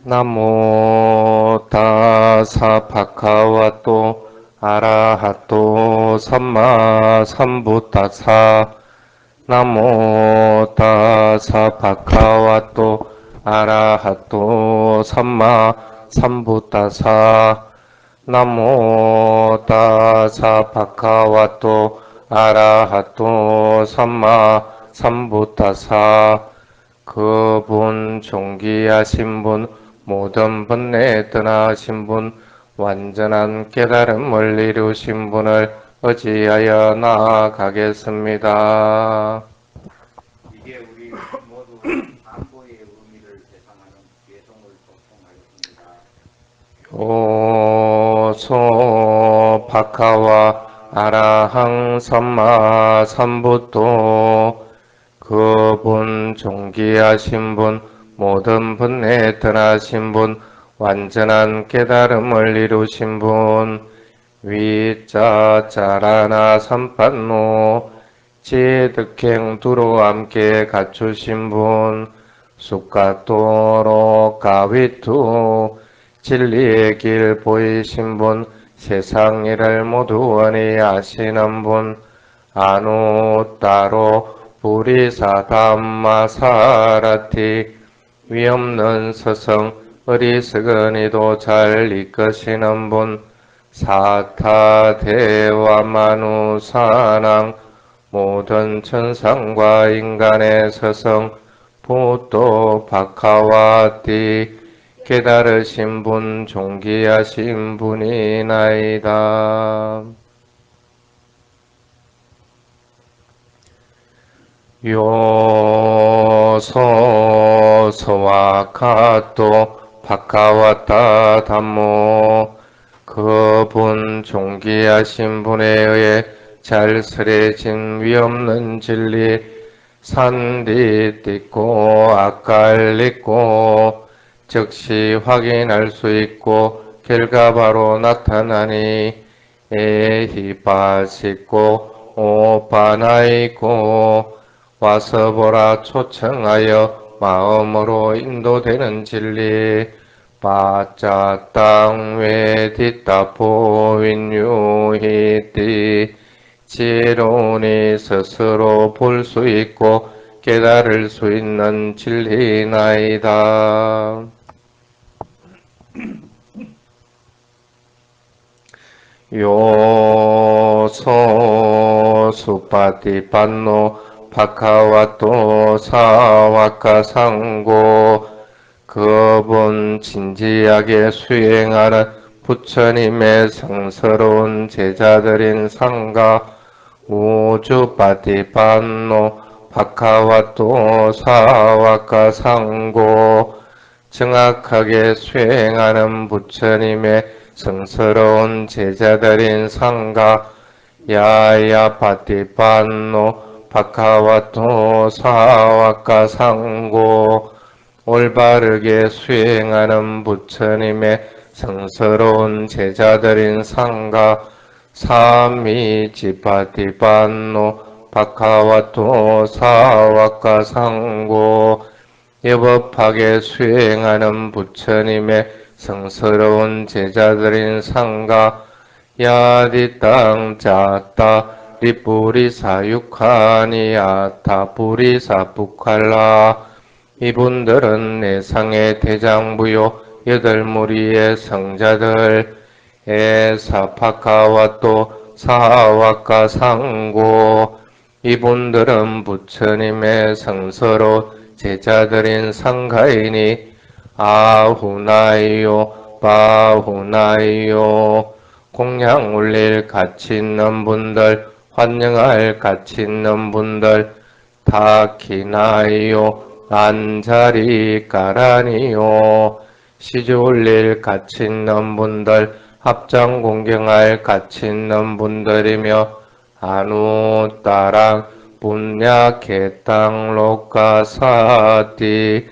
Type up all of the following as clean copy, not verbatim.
나모 타사 바카와또 아라하토 삼마 삼부타사 나모 타사 바카와또 아라하토 삼마 삼부타사 나모 타사 바카와또 아라하토 삼마 삼부타사 그분 존귀하신 분 모든 번뇌 떠나신 분 완전한 깨달음을 이루신 분을 의지하여 나아가겠습니다. 이게 우리 모두 안보의 의미를 대상하는 개성을 소통하겠습니다. 오소 바카와 아라항 삼마 삼부토 그분 존귀하신 분 모든 번뇌 떠나신 분 완전한 깨달음을 이루신 분 위자 자라나 삼판노 지득행 두로 함께 갖추신 분 숫가토로 가위투 진리의 길 보이신 분 세상 일을 모두 원히 아시는 분 아누 따로 부리사 담마 사라티 위없는 스승 어리석은 이도 잘 이끄시는 분 사타 대와 만우 사랑 모든 천상과 인간의 스승 부도 바카와티 깨달으신 분 존귀하신 분이나이다. 요소서와 카토 바카와타 담모 그분 존귀하신 분에 의해 잘스레진 위없는 진리 산디 띠고 아깔리고 즉시 확인할 수 있고 결과바로 나타나니 에히바시고 오바나이고 와서 보라 초청하여 마음으로 인도되는 진리 바짜 땅외 뒷다 보인유히띠 지론이 스스로 볼 수 있고 깨달을 수 있는 진리나이다. 요소 수파티판노 바카와토 사와카 상고 그분 진지하게 수행하는 부처님의 성스러운 제자들인 상가 우주파티판노 바카와토 사와카 상고 정확하게 수행하는 부처님의 성스러운 제자들인 상가 야야파티판노 바카와토 사와카 상고 올바르게 수행하는 부처님의 성스러운 제자들인 상가 사미지파티반노 바카와토 사와카 상고 여법하게 수행하는 부처님의 성스러운 제자들인 상가 야디땅 자따 리뿌리사 육하니 아타 뿌리사 북할라 이분들은 내상의 대장부요 여덟 무리의 성자들 에사파카와또 사와카 상고 이분들은 부처님의 성서로 제자들인 상가이니 아후나이요 바후나이요 공양 올릴 가치 있는 분들 환영할 가치 있는 분들 다키나이요 안자리 까라니요 시주 올릴 가치 있는 분들 합장 공경할 가치 있는 분들이며 아누 따랑 분야 개땅 로카 사티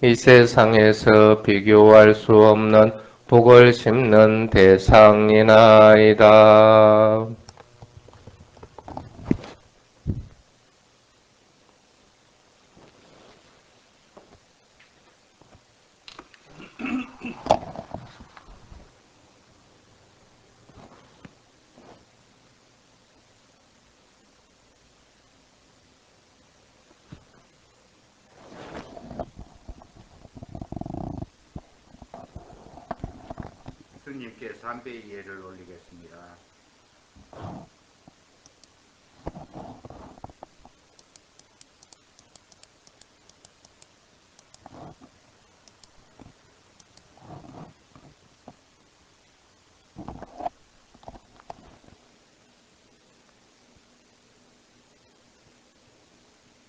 이 세상에서 비교할 수 없는 복을 심는 대상이나이다. 스님께 삼배의 예를 올리겠습니다.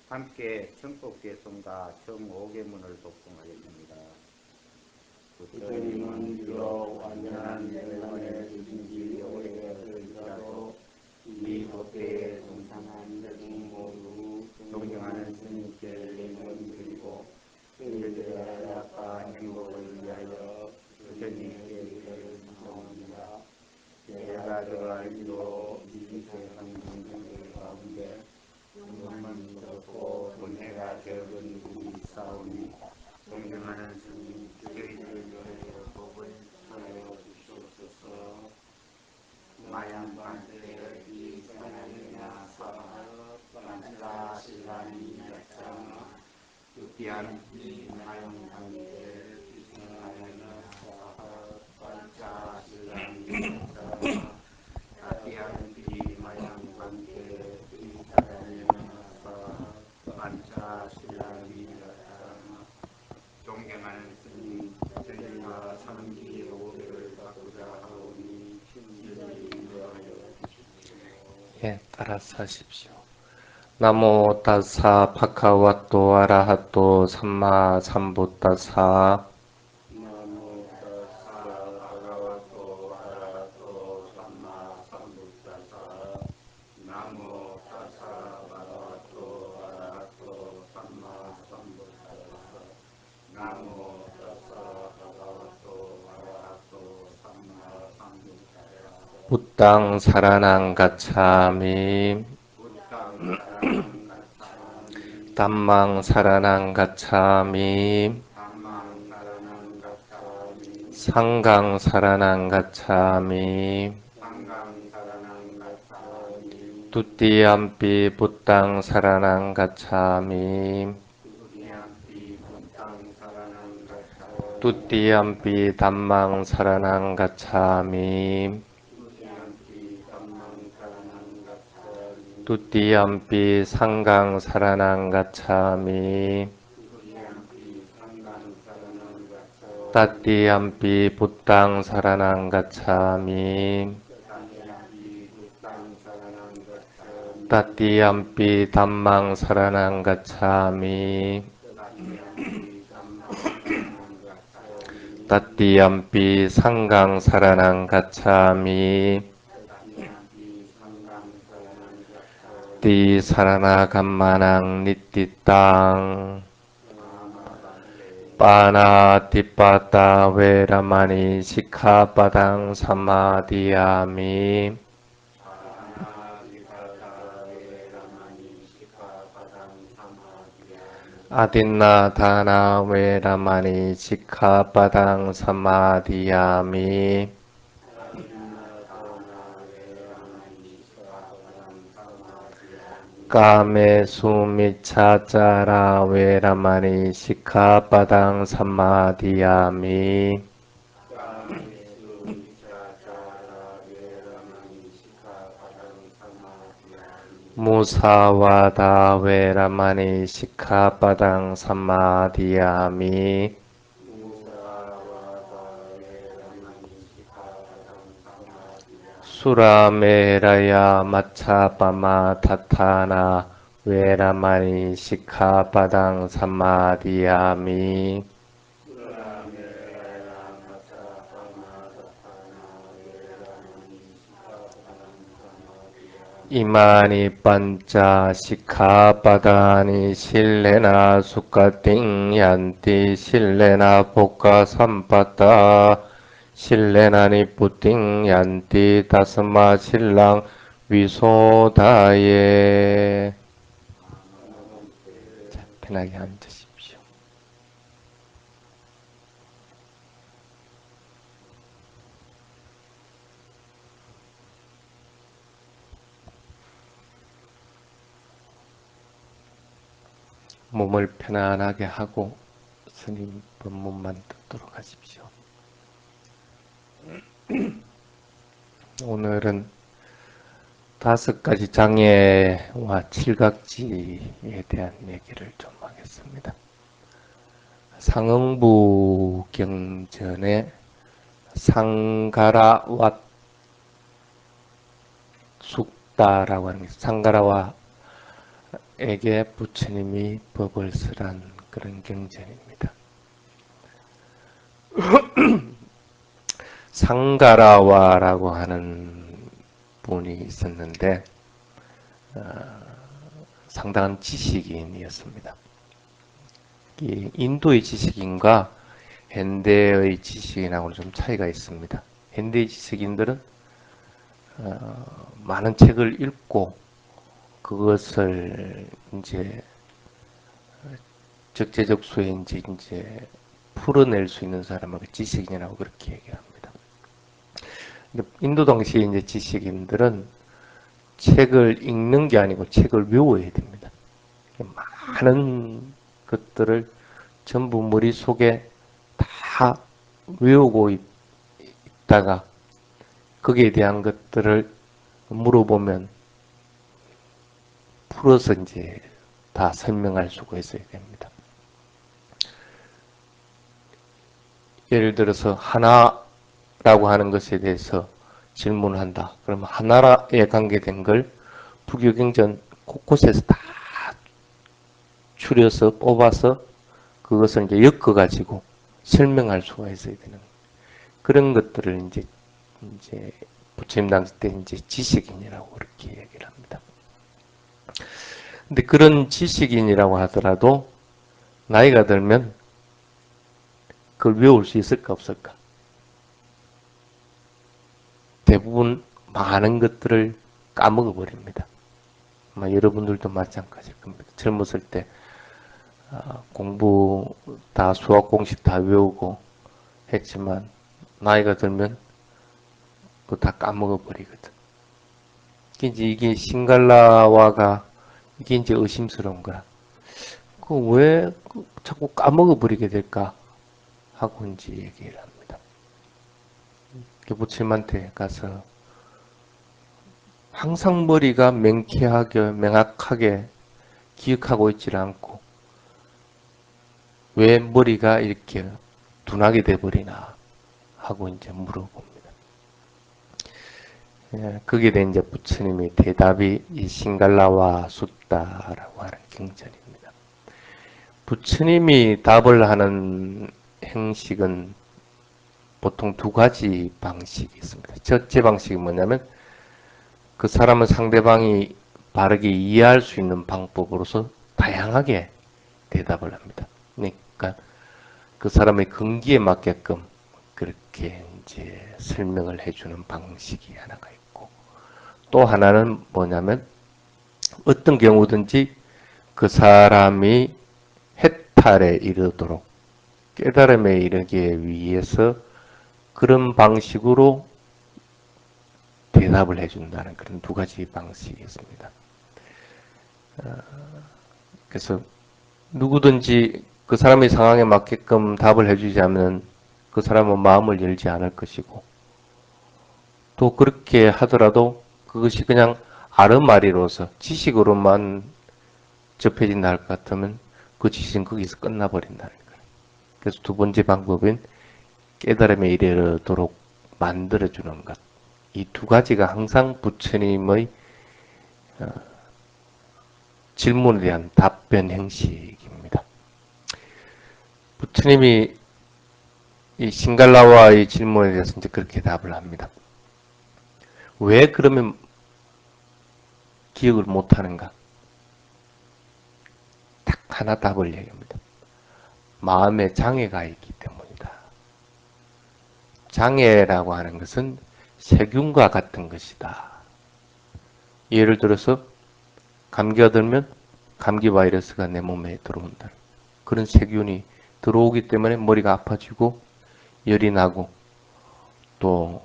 함께 청법계송과 청오계문을 독송하겠습니다. 부처님은 비록 완전한 열반의 주신지 오래되었을지라도 이 법계에 동참한 대중 모두 존경하는 스님께 예문 드리고 스님들의 약과 행복을 위하여 부처님께 예를 청합니다. 제가 저 알기로 이세상 동생들 가운데 용만이 적고 돈해가 적은 분이 있사오니 존경하는 스님 저희들 위하여 복을 전하여 주시옵소서. 마양 반대 이생하느냐 사하 반자 신랑이 약자나 뚜띠한 이 마양 반대 이생하느냐 사하 반자 신랑이 약자나 따띠한 이 마양 반대 이생하느냐 사하 반자 신랑이 약자나 존경하는 스님, 저희가 삼기 오배를 받고자 하오니 친절히 인도하여 주십시오. 예, 따라서 하십시오. 나모 따사 파카와또 아라하또 삼마 삼부따사. 나모 타사 바가와토 아라하토 삼마 삼부타사. 나모 타사 바가와토 아라하토 삼마 삼부타사. 나모 타사 바가와토 아라하토 삼마 삼부타사. 부땅 사라낭 가차미. 부땅 사랑은 가차미. 담망 사라낭 가차미. 담망 사랑은 가차미. 상강 사라낭 가차미. 상강 사랑은 가차미. 두띠암피 부땅 사라낭 가차미. 두띠암피 부땅 사랑은 가차미. 두띠암피 담망 사라낭 가차미. 두띠암피 담망 사랑은 가차미. 두띠암피 상강 사라낭 가차미. 두띠암피 상강 사랑은 가차미. 따띠암피 부땅 사라낭 가차미. 따띠암피 부땅 사랑은 가차미. 따띠암피 담망 사라낭 가차미. 따띠암피 담망 사랑은 가차미. 따띠암피 상강 사라낭 가차미. 따띠암피 상강 사랑은 가차미. 띠 사라나 감마낭 니띠땅. 빠나 띠빠따 웨라마니 시카바당 사마디야미. 아딘나 다나 웨라마니 시카바당 사마디야미. 까메 수미차짜라 웨라마니 시카바당 사마디야미. 무사와다 웨라마니 시카바당 사마디야미. 수라메라야 마차바마 타타나 웨라마니 시카바당 사마디야미. 이마니 반자 시카바다니 실레나 수카띵 얀티 실레나 복가 삼바다 실레나니 뿌띵 얀티 다스마 실랑 위소다예. 자, 편하게 앉으십시오. 몸을 편안하게 하고 스님 법문만 듣도록 하십시오. 오늘은 5가지 장애와 칠각지에 대한 얘기를 좀 하겠습니다. 상응부 경전에 상가라와 숙다라고 하는 게 상가라와에게 부처님이 법을 설한 그런 경전입니다. 상가라와라고 하는 분이 있었는데 상당한 지식인이었습니다. 이 인도의 지식인과 현대의 지식인하고는 좀 차이가 있습니다. 현대의 지식인들은 많은 책을 읽고 그것을 이제 적재적소에 이제 풀어낼 수 있는 사람을 지식인이라고 그렇게 얘기합니다. 근데 인도 당시에 이제 지식인들은 책을 읽는 게 아니고 책을 외워야 됩니다. 많은 것들을 전부 머릿속에 다 외우고 있다가 거기에 대한 것들을 물어보면 풀어서 이제 다 설명할 수가 있어야 됩니다. 예를 들어서 하나라고 하는 것에 대해서 질문을 한다. 그러면 하나에 관계된 걸 부교경전 곳곳에서 다 추려서 뽑아서 그것을 이제 엮어가지고 설명할 수가 있어야 되는 그런 것들을 이제 부처님 당시 때 이제 지식인이라고 그렇게 얘기를 합니다. 근데 그런 지식인이라고 하더라도 나이가 들면 그걸 외울 수 있을까 없을까? 대부분 많은 것들을 까먹어 버립니다. 아마 여러분들도 마찬가지일 겁니다. 젊었을 때 공부 다 수학 공식 다 외우고 했지만 나이가 들면 그거 다 까먹어 버리거든. 이게 신갈라와가 이게 이제 의심스러운 거야. 그 왜 자꾸 까먹어 버리게 될까 하고 이제 얘기를 합니다. 부처님한테 가서 항상 머리가 명쾌하게 명확하게 기억하고 있지를 않고 왜 머리가 이렇게 둔하게 돼버리나 하고 이제 물어봅니다. 거기에 대해 이제 부처님의 대답이 이 신갈라와 숫다라고 하는 경전입니다. 부처님이 답을 하는 형식은 보통 2가지 방식이 있습니다. 첫째 방식이 뭐냐면 그 사람은 상대방이 바르게 이해할 수 있는 방법으로서 다양하게 대답을 합니다. 그러니까 그 사람의 근기에 맞게끔 그렇게 이제 설명을 해주는 방식이 하나가 있고 또 하나는 뭐냐면 어떤 경우든지 그 사람이 해탈에 이르도록 깨달음에 이르기 위해서 그런 방식으로 대답을 해준다는 그런 2가지 방식이 있습니다. 그래서 누구든지 그 사람의 상황에 맞게끔 답을 해주지 않으면 그 사람은 마음을 열지 않을 것이고 또 그렇게 하더라도 그것이 그냥 아르마리로서 지식으로만 접해진다 할 것 같으면 그 지식은 거기서 끝나버린다는 거예요. 그래서 2번째 방법은 깨달음에 이르도록 만들어주는 것. 이 2가지가 항상 부처님의 질문에 대한 답변 형식입니다. 부처님이 이 신갈라와의 질문에 대해서 이제 그렇게 답을 합니다. 왜 그러면 기억을 못하는가? 딱 하나 답을 얘기합니다. 마음에 장애가 있기 때문이다. 장애라고 하는 것은 세균과 같은 것이다. 예를 들어서 감기가 들면 감기 바이러스가 내 몸에 들어온다. 그런 세균이 들어오기 때문에 머리가 아파지고 열이 나고 또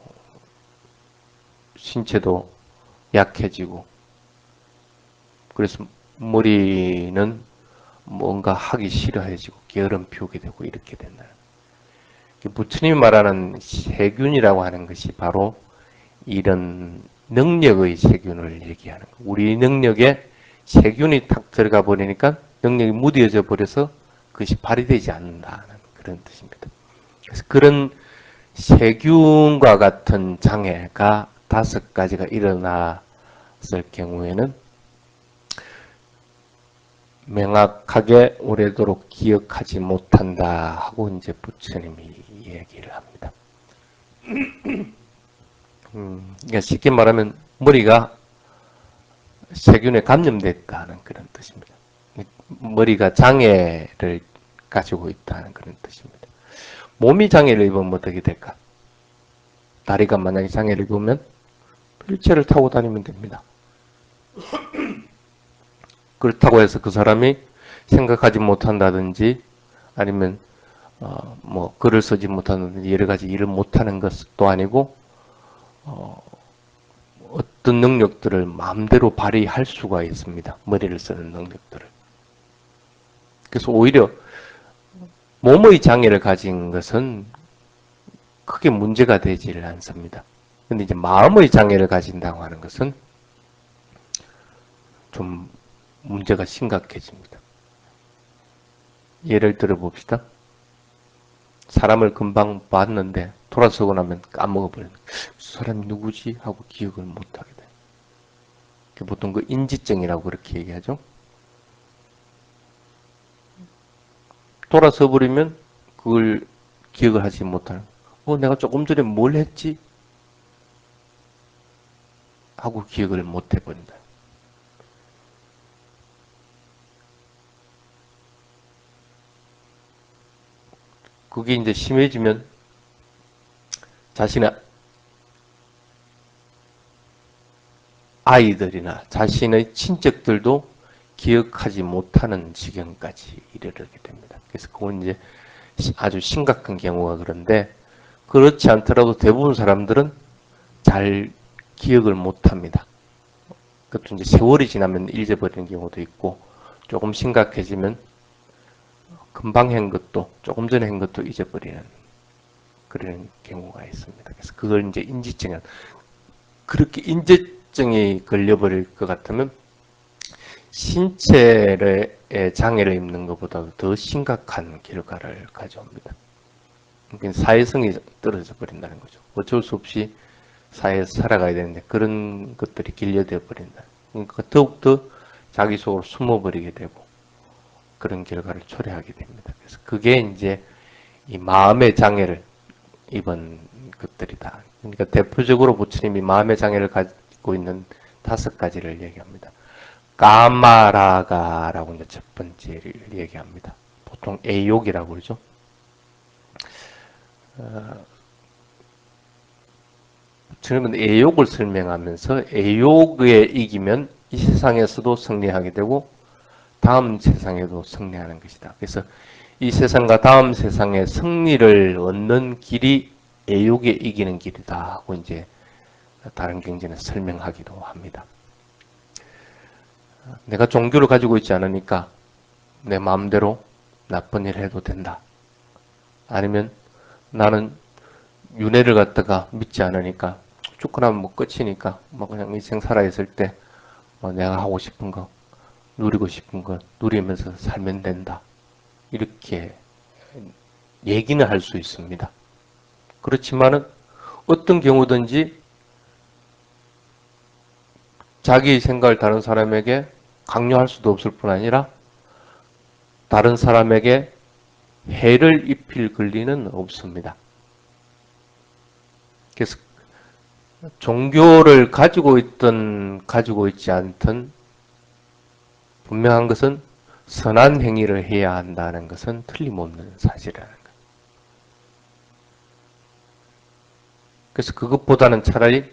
신체도 약해지고 그래서 머리는 뭔가 하기 싫어해지고 게으름 피우게 되고 이렇게 된다. 부처님이 말하는 세균이라고 하는 것이 바로 이런 능력의 세균을 얘기하는 거예요. 우리 능력에 세균이 탁 들어가 버리니까 능력이 무뎌져 버려서 그것이 발휘되지 않는다는 그런 뜻입니다. 그래서 그런 세균과 같은 장애가 5가지가 일어났을 경우에는 명확하게 오래도록 기억하지 못한다 하고 이제 부처님이 얘기를 합니다. 그러니까 쉽게 말하면 머리가 세균에 감염됐다는 그런 뜻입니다. 머리가 장애를 가지고 있다는 그런 뜻입니다. 몸이 장애를 입으면 어떻게 될까? 다리가 만약에 장애를 입으면 휠체어를 타고 다니면 됩니다. 그렇다고 해서 그 사람이 생각하지 못한다든지 아니면 뭐 글을 쓰지 못한다든지 여러 가지 일을 못하는 것도 아니고 어떤 능력들을 마음대로 발휘할 수가 있습니다. 머리를 쓰는 능력들을. 그래서 오히려 몸의 장애를 가진 것은 크게 문제가 되지를 않습니다. 근데 이제 마음의 장애를 가진다고 하는 것은 좀 문제가 심각해집니다. 예를 들어 봅시다. 사람을 금방 봤는데 돌아서고 나면 까먹어버리는 그 사람이 누구지? 하고 기억을 못하게 돼요. 보통 그 인지증이라고 그렇게 얘기하죠. 돌아서 버리면 그걸 기억을 하지 못하는 내가 조금 전에 뭘 했지? 하고 기억을 못 해버린다. 그게 이제 심해지면 자신의 아이들이나 자신의 친척들도 기억하지 못하는 지경까지 이르게 됩니다. 그래서 그건 이제 아주 심각한 경우가 그런데 그렇지 않더라도 대부분 사람들은 잘 기억을 못합니다. 그것도 이제 세월이 지나면 잊어버리는 경우도 있고 조금 심각해지면 금방 한 것도 조금 전에 한 것도 잊어버리는 그런 경우가 있습니다. 그래서 그걸 이제 인지증은 그렇게 인지증이 걸려버릴 것 같으면 신체의 장애를 입는 것보다도 더 심각한 결과를 가져옵니다. 그러니까 사회성이 떨어져 버린다는 거죠. 어쩔 수 없이 사회에서 살아가야 되는데 그런 것들이 길려져 버린다. 그러니까 더욱더 자기 속으로 숨어버리게 되고 그런 결과를 초래하게 됩니다. 그래서 그게 이제 이 마음의 장애를 입은 것들이다. 그러니까 대표적으로 부처님이 마음의 장애를 가지고 있는 5가지를 얘기합니다. 까마라가라고 이제 첫 번째를 얘기합니다. 보통 애욕이라고 그러죠. 저는 애욕을 설명하면서 애욕에 이기면 이 세상에서도 승리하게 되고 다음 세상에도 승리하는 것이다. 그래서 이 세상과 다음 세상의 승리를 얻는 길이 애욕에 이기는 길이다 하고 이제 다른 경전에 설명하기도 합니다. 내가 종교를 가지고 있지 않으니까 내 마음대로 나쁜 일을 해도 된다. 아니면 나는 윤회를 갖다가 믿지 않으니까 죽고 나면 뭐 끝이니까 뭐 그냥 인생 살아있을 때 뭐 내가 하고 싶은 거 누리고 싶은 거 누리면서 살면 된다. 이렇게 얘기는 할 수 있습니다. 그렇지만은 어떤 경우든지 자기 생각을 다른 사람에게 강요할 수도 없을 뿐 아니라 다른 사람에게 해를 입힐 권리는 없습니다. 그래서 종교를 가지고 있든 가지고 있지 않든 분명한 것은 선한 행위를 해야 한다는 것은 틀림없는 사실이라는 거예요. 그래서 그것보다는 차라리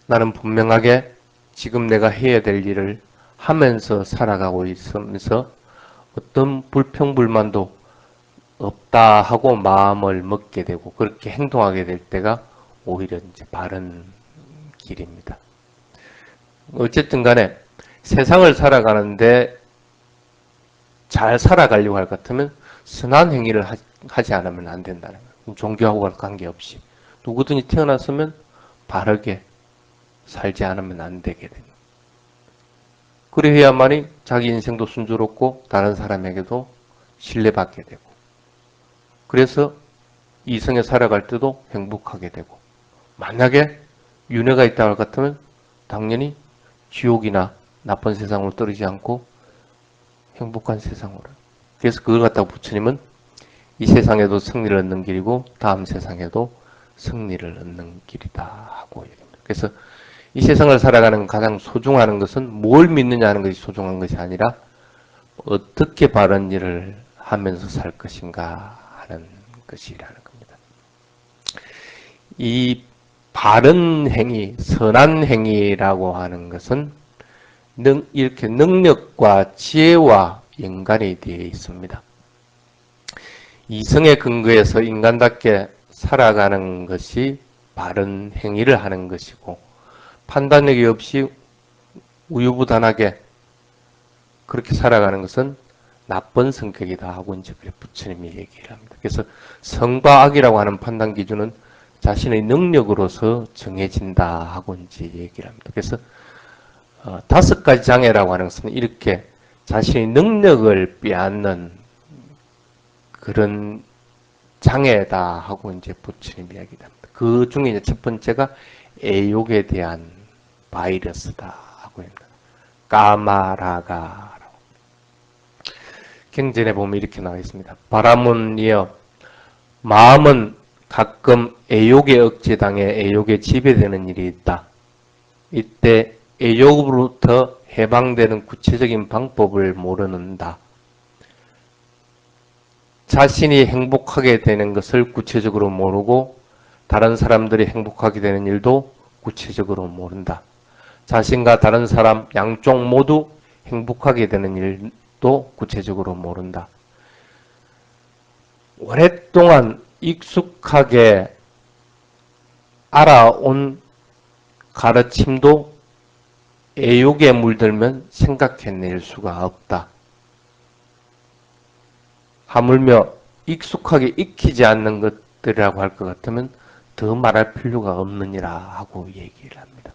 나는 분명하게 지금 내가 해야 될 일을 하면서 살아가고 있으면서 어떤 불평불만도 없다 하고 마음을 먹게 되고 그렇게 행동하게 될 때가 오히려 이제 바른 길입니다. 어쨌든 간에 세상을 살아가는데 잘 살아가려고 할 것 같으면 선한 행위를 하지 않으면 안 된다는 거예요. 종교하고 관계없이 누구든지 태어났으면 바르게 살지 않으면 안 되게 됩니다. 그래야만이 자기 인생도 순조롭고 다른 사람에게도 신뢰받게 되고, 그래서 이성에 살아갈 때도 행복하게 되고, 만약에 윤회가 있다고 할 것 같으면 당연히 지옥이나 나쁜 세상으로 떨어지지 않고 행복한 세상으로. 그래서 그걸 갖다가 부처님은 이 세상에도 승리를 얻는 길이고 다음 세상에도 승리를 얻는 길이다 하고 얘기합니다. 그래서 이 세상을 살아가는 가장 소중한 것은 뭘 믿느냐 하는 것이 소중한 것이 아니라 어떻게 바른 일을 하면서 살 것인가 하는 것이라는 겁니다. 이 바른 행위, 선한 행위라고 하는 것은 이렇게 능력과 지혜와 연관이 되어 있습니다. 이성의 근거에서 인간답게 살아가는 것이 바른 행위를 하는 것이고, 판단력이 없이 우유부단하게 그렇게 살아가는 것은 나쁜 성격이다 하고 이제 부처님이 얘기를 합니다. 그래서 성과 악이라고 하는 판단 기준은 자신의 능력으로서 정해진다 하고 이제 얘기를 합니다. 그래서 5가지 장애라고 하는 것은 이렇게 자신의 능력을 빼앗는 그런 장애다 하고 이제 부처님이 이야기를 합니다. 그 중에 이제 첫 번째가 애욕에 대한 바이러스다 하고 합니다. 까마라가. 경전에 보면 이렇게 나와 있습니다. 바라문이여, 마음은 가끔 애욕에 억제당해 애욕에 지배되는 일이 있다. 이때 애욕으로부터 해방되는 구체적인 방법을 모르는다. 자신이 행복하게 되는 것을 구체적으로 모르고 다른 사람들이 행복하게 되는 일도 구체적으로 모른다. 자신과 다른 사람 양쪽 모두 행복하게 되는 일도 구체적으로 모른다. 오랫동안 익숙하게 알아온 가르침도 애욕에 물들면 생각해낼 수가 없다. 하물며 익숙하게 익히지 않는 것들이라고 할 것 같으면 더 말할 필요가 없느니라 하고 얘기를 합니다.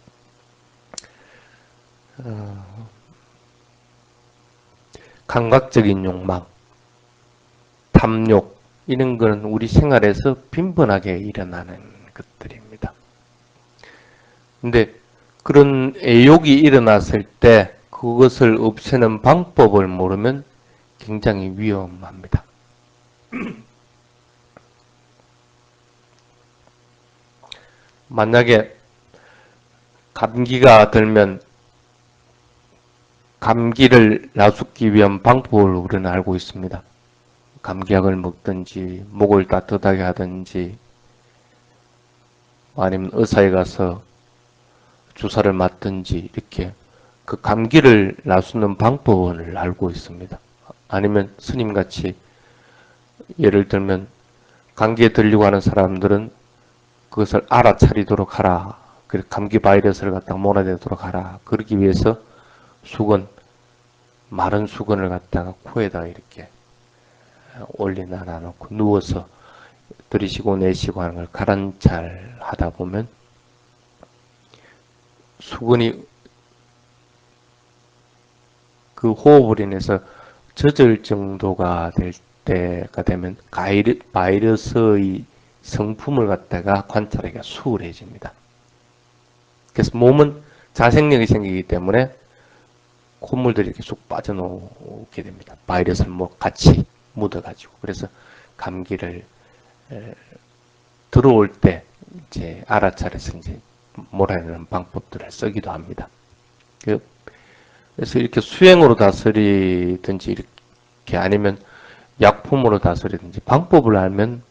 감각적인 욕망, 탐욕, 이런 것은 우리 생활에서 빈번하게 일어나는 것들입니다. 근데 그런 애욕이 일어났을 때 그것을 없애는 방법을 모르면 굉장히 위험합니다. 만약에 감기가 들면 감기를 나sup기 위한 방법을 우리는 알고 있습니다. 감기약을 먹든지 목을 따뜻하게 하든지 아니면 의사에 가서 주사를 맞든지 이렇게 그 감기를 나수는 방법을 알고 있습니다. 아니면 스님같이 예를 들면 감기에 들리고 하는 사람들은 그것을 알아차리도록 하라. 그래서 감기 바이러스를 갖다가 몰아내도록 하라. 그러기 위해서 수건, 마른 수건을 갖다가 코에다 이렇게 올리나 놔놓고 누워서 들이쉬고 내쉬고 하는 걸 가란잘 하다 보면 수건이 그 호흡을 인해서 젖을 정도가 될 때가 되면 바이러스의 성품을 갖다가 관찰하기가 수월해집니다. 그래서 몸은 자생력이 생기기 때문에 콧물들이 이렇게 쑥 빠져나오게 됩니다. 바이러스를 같이 묻어가지고. 그래서 감기를 들어올 때 이제 알아차려서 이제 몰아내는 방법들을 쓰기도 합니다. 그래서 이렇게 수행으로 다스리든지 이렇게 아니면 약품으로 다스리든지 방법을 알면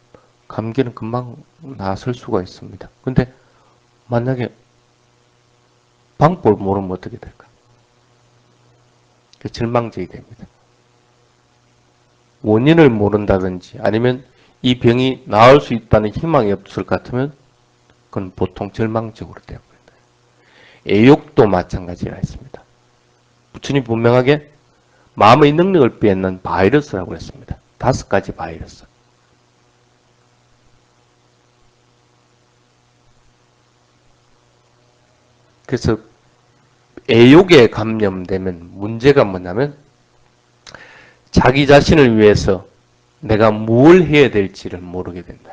감기는 금방 나설 수가 있습니다. 근데 만약에 방법을 모르면 어떻게 될까? 절망적이 됩니다. 원인을 모른다든지 아니면 이 병이 나을 수 있다는 희망이 없을 것 같으면 그건 보통 절망적으로 되어버린다. 애욕도 마찬가지가 있습니다. 부처님 분명하게 마음의 능력을 빼앗는 바이러스라고 했습니다. 5가지 바이러스. 그래서 애욕에 감염되면 문제가 뭐냐면 자기 자신을 위해서 내가 뭘 해야 될지를 모르게 된다.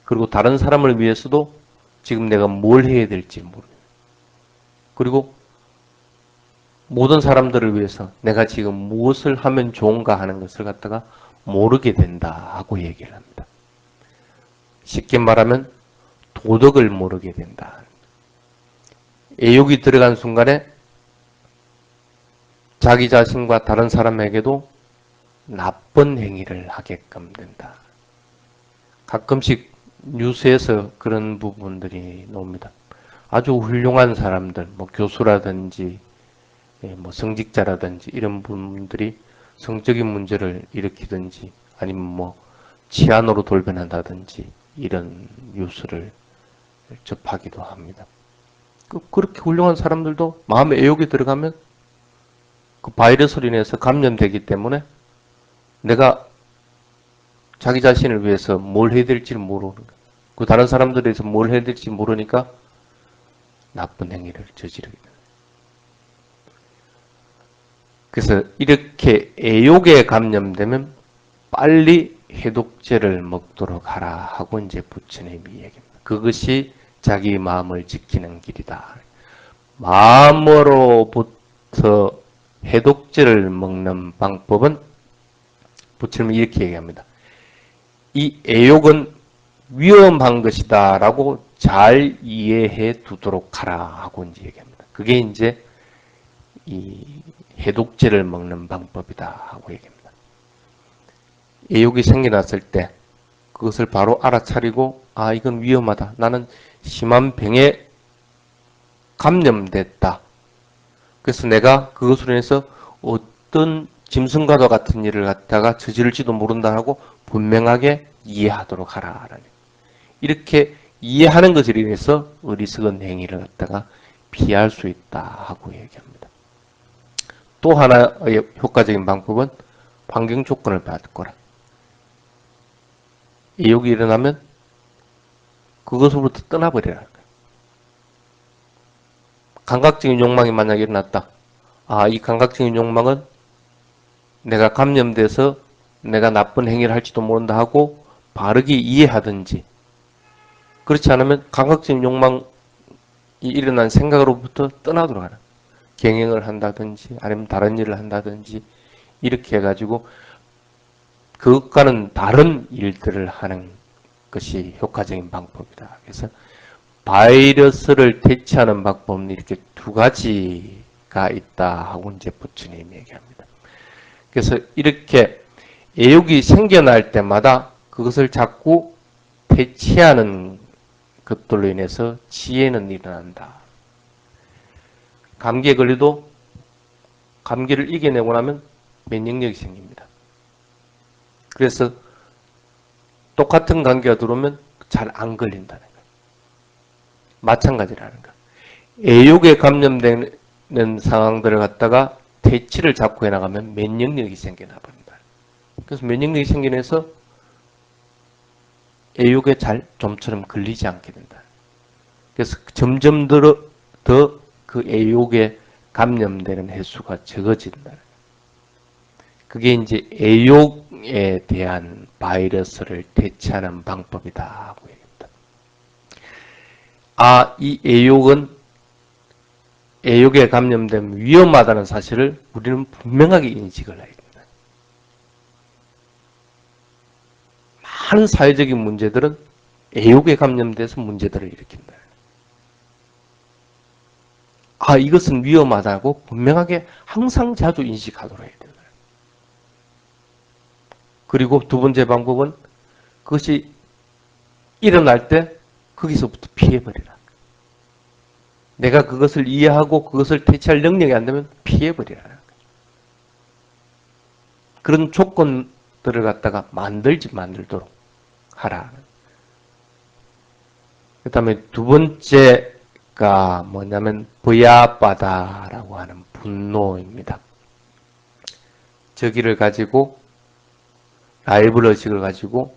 그리고 다른 사람을 위해서도 지금 내가 뭘 해야 될지 모르게 된다. 그리고 모든 사람들을 위해서 내가 지금 무엇을 하면 좋은가 하는 것을 갖다가 모르게 된다 하고 얘기를 합니다. 쉽게 말하면 도덕을 모르게 된다. 애욕이 들어간 순간에 자기 자신과 다른 사람에게도 나쁜 행위를 하게끔 된다. 가끔씩 뉴스에서 그런 부분들이 나옵니다. 아주 훌륭한 사람들, 뭐 교수라든지 뭐 성직자라든지 이런 분들이 성적인 문제를 일으키든지 아니면 뭐 치안으로 돌변한다든지 이런 뉴스를 접하기도 합니다. 그렇게 훌륭한 사람들도 마음에 애욕이 들어가면 그 바이러스로 인해서 감염되기 때문에 내가 자기 자신을 위해서 뭘 해야 될지 모르는 거예요. 그 다른 사람들에 대해서 뭘 해야 될지 모르니까 나쁜 행위를 저지르게 돼요. 그래서 이렇게 애욕에 감염되면 빨리 해독제를 먹도록 하라 하고 이제 부처님이 얘기합니다. 그것이 자기 마음을 지키는 길이다. 마음으로부터 해독제를 먹는 방법은 부처님이 이렇게 얘기합니다. 이 애욕은 위험한 것이다 라고 잘 이해해 두도록 하라 하고 이제 얘기합니다. 그게 이제 이 해독제를 먹는 방법이다 하고 얘기합니다. 애욕이 생겨났을 때 그것을 바로 알아차리고 아 이건 위험하다. 나는 심한 병에 감염됐다. 그래서 내가 그것으로 인해서 어떤 짐승과도 같은 일을 갖다가 저지를지도 모른다 하고 분명하게 이해하도록 하라. 이렇게 이해하는 것을 인해서 어리석은 행위를 갖다가 피할 수 있다 하고 얘기합니다. 또 하나의 효과적인 방법은 환경 조건을 바꿔라. 애욕이 일어나면 그것으로부터 떠나버리라는 거예요. 감각적인 욕망이 만약에 일어났다. 아, 이 감각적인 욕망은 내가 감염돼서 내가 나쁜 행위를 할지도 모른다 하고 바르게 이해하든지 그렇지 않으면 감각적인 욕망이 일어난 생각으로부터 떠나도록 하는 경영을 한다든지 아니면 다른 일을 한다든지 이렇게 해가지고 그것과는 다른 일들을 하는 것이 효과적인 방법이다. 그래서 바이러스를 대체하는 방법은 이렇게 두 가지가 있다 하고 이제 부처님이 얘기합니다. 그래서 이렇게 애욕이 생겨날 때마다 그것을 자꾸 대체하는 것들로 인해서 지혜는 일어난다. 감기에 걸려도 감기를 이겨내고 나면 면역력이 생깁니다. 그래서 똑같은 감기가 들어오면 잘 안 걸린다는 거예요. 마찬가지라는 거예요. 애욕에 감염되는 상황들을 갖다가 대치를 자꾸 해나가면 면역력이 생겨나버린다. 그래서 면역력이 생겨내서 애욕에 잘 좀처럼 걸리지 않게 된다. 그래서 점점 더 그 애욕에 감염되는 횟수가 적어진다. 그게 이제 애욕에 대한 바이러스를 대체하는 방법이다 하고 얘기합니다. 아, 이 애욕에 감염되면 위험하다는 사실을 우리는 분명하게 인식을 해야 됩니다. 많은 사회적인 문제들은 애욕에 감염돼서 문제들을 일으킨다. 아, 이것은 위험하다고 분명하게 항상 자주 인식하도록 해야 된다. 그리고 두 번째 방법은 그것이 일어날 때 거기서부터 피해버리라. 내가 그것을 이해하고 그것을 대체할 능력이 안 되면 피해버리라. 그런 조건들을 갖다가 만들도록 하라. 그 다음에 두 번째가 뭐냐면 버야바다라고 하는 분노입니다. 저기를 가지고 라이벌 의식을 가지고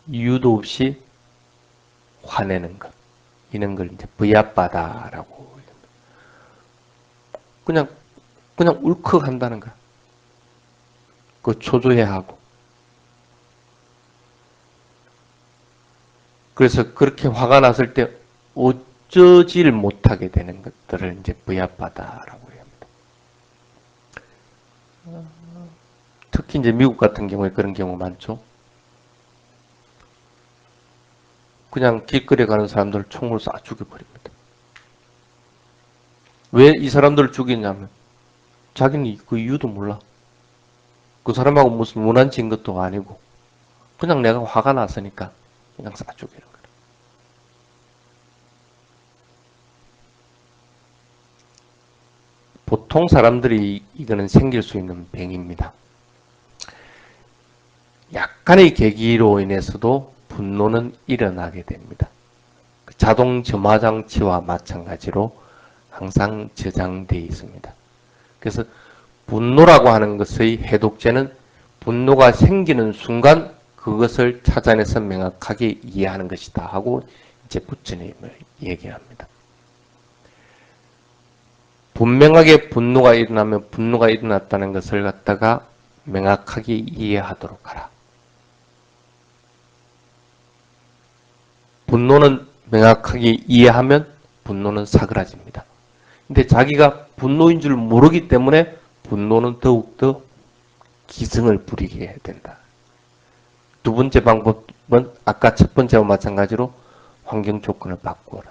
이유도 없이 화내는 것. 이런 걸 이제 부야바다라고 그냥 울컥한다는 거야. 그 초조해하고. 그래서 그렇게 화가 났을 때 어쩌지를 못하게 되는 것들을 이제 부야바다라고 합니다. 특히 이제 미국 같은 경우에 그런 경우 많죠. 그냥 길거리에 가는 사람들을 총으로 쏴 죽여버립니다. 왜 이 사람들을 죽이냐면 자기는 그 이유도 몰라. 그 사람하고 무슨 무난치인 것도 아니고 그냥 내가 화가 났으니까 그냥 쏴 죽이는 거야. 보통 사람들이 이거는 생길 수 있는 병입니다. 약간의 계기로 인해서도 분노는 일어나게 됩니다. 자동 점화 장치와 마찬가지로 항상 저장되어 있습니다. 그래서 분노라고 하는 것의 해독제는 분노가 생기는 순간 그것을 찾아내서 명확하게 이해하는 것이다 하고 이제 부처님을 얘기합니다. 분명하게 분노가 일어나면 분노가 일어났다는 것을 갖다가 명확하게 이해하도록 하라. 분노는 명확하게 이해하면 분노는 사그라집니다. 근데 자기가 분노인 줄 모르기 때문에 분노는 더욱더 기승을 부리게 해야 된다. 두 번째 방법은 아까 첫 번째와 마찬가지로 환경 조건을 바꾸어라.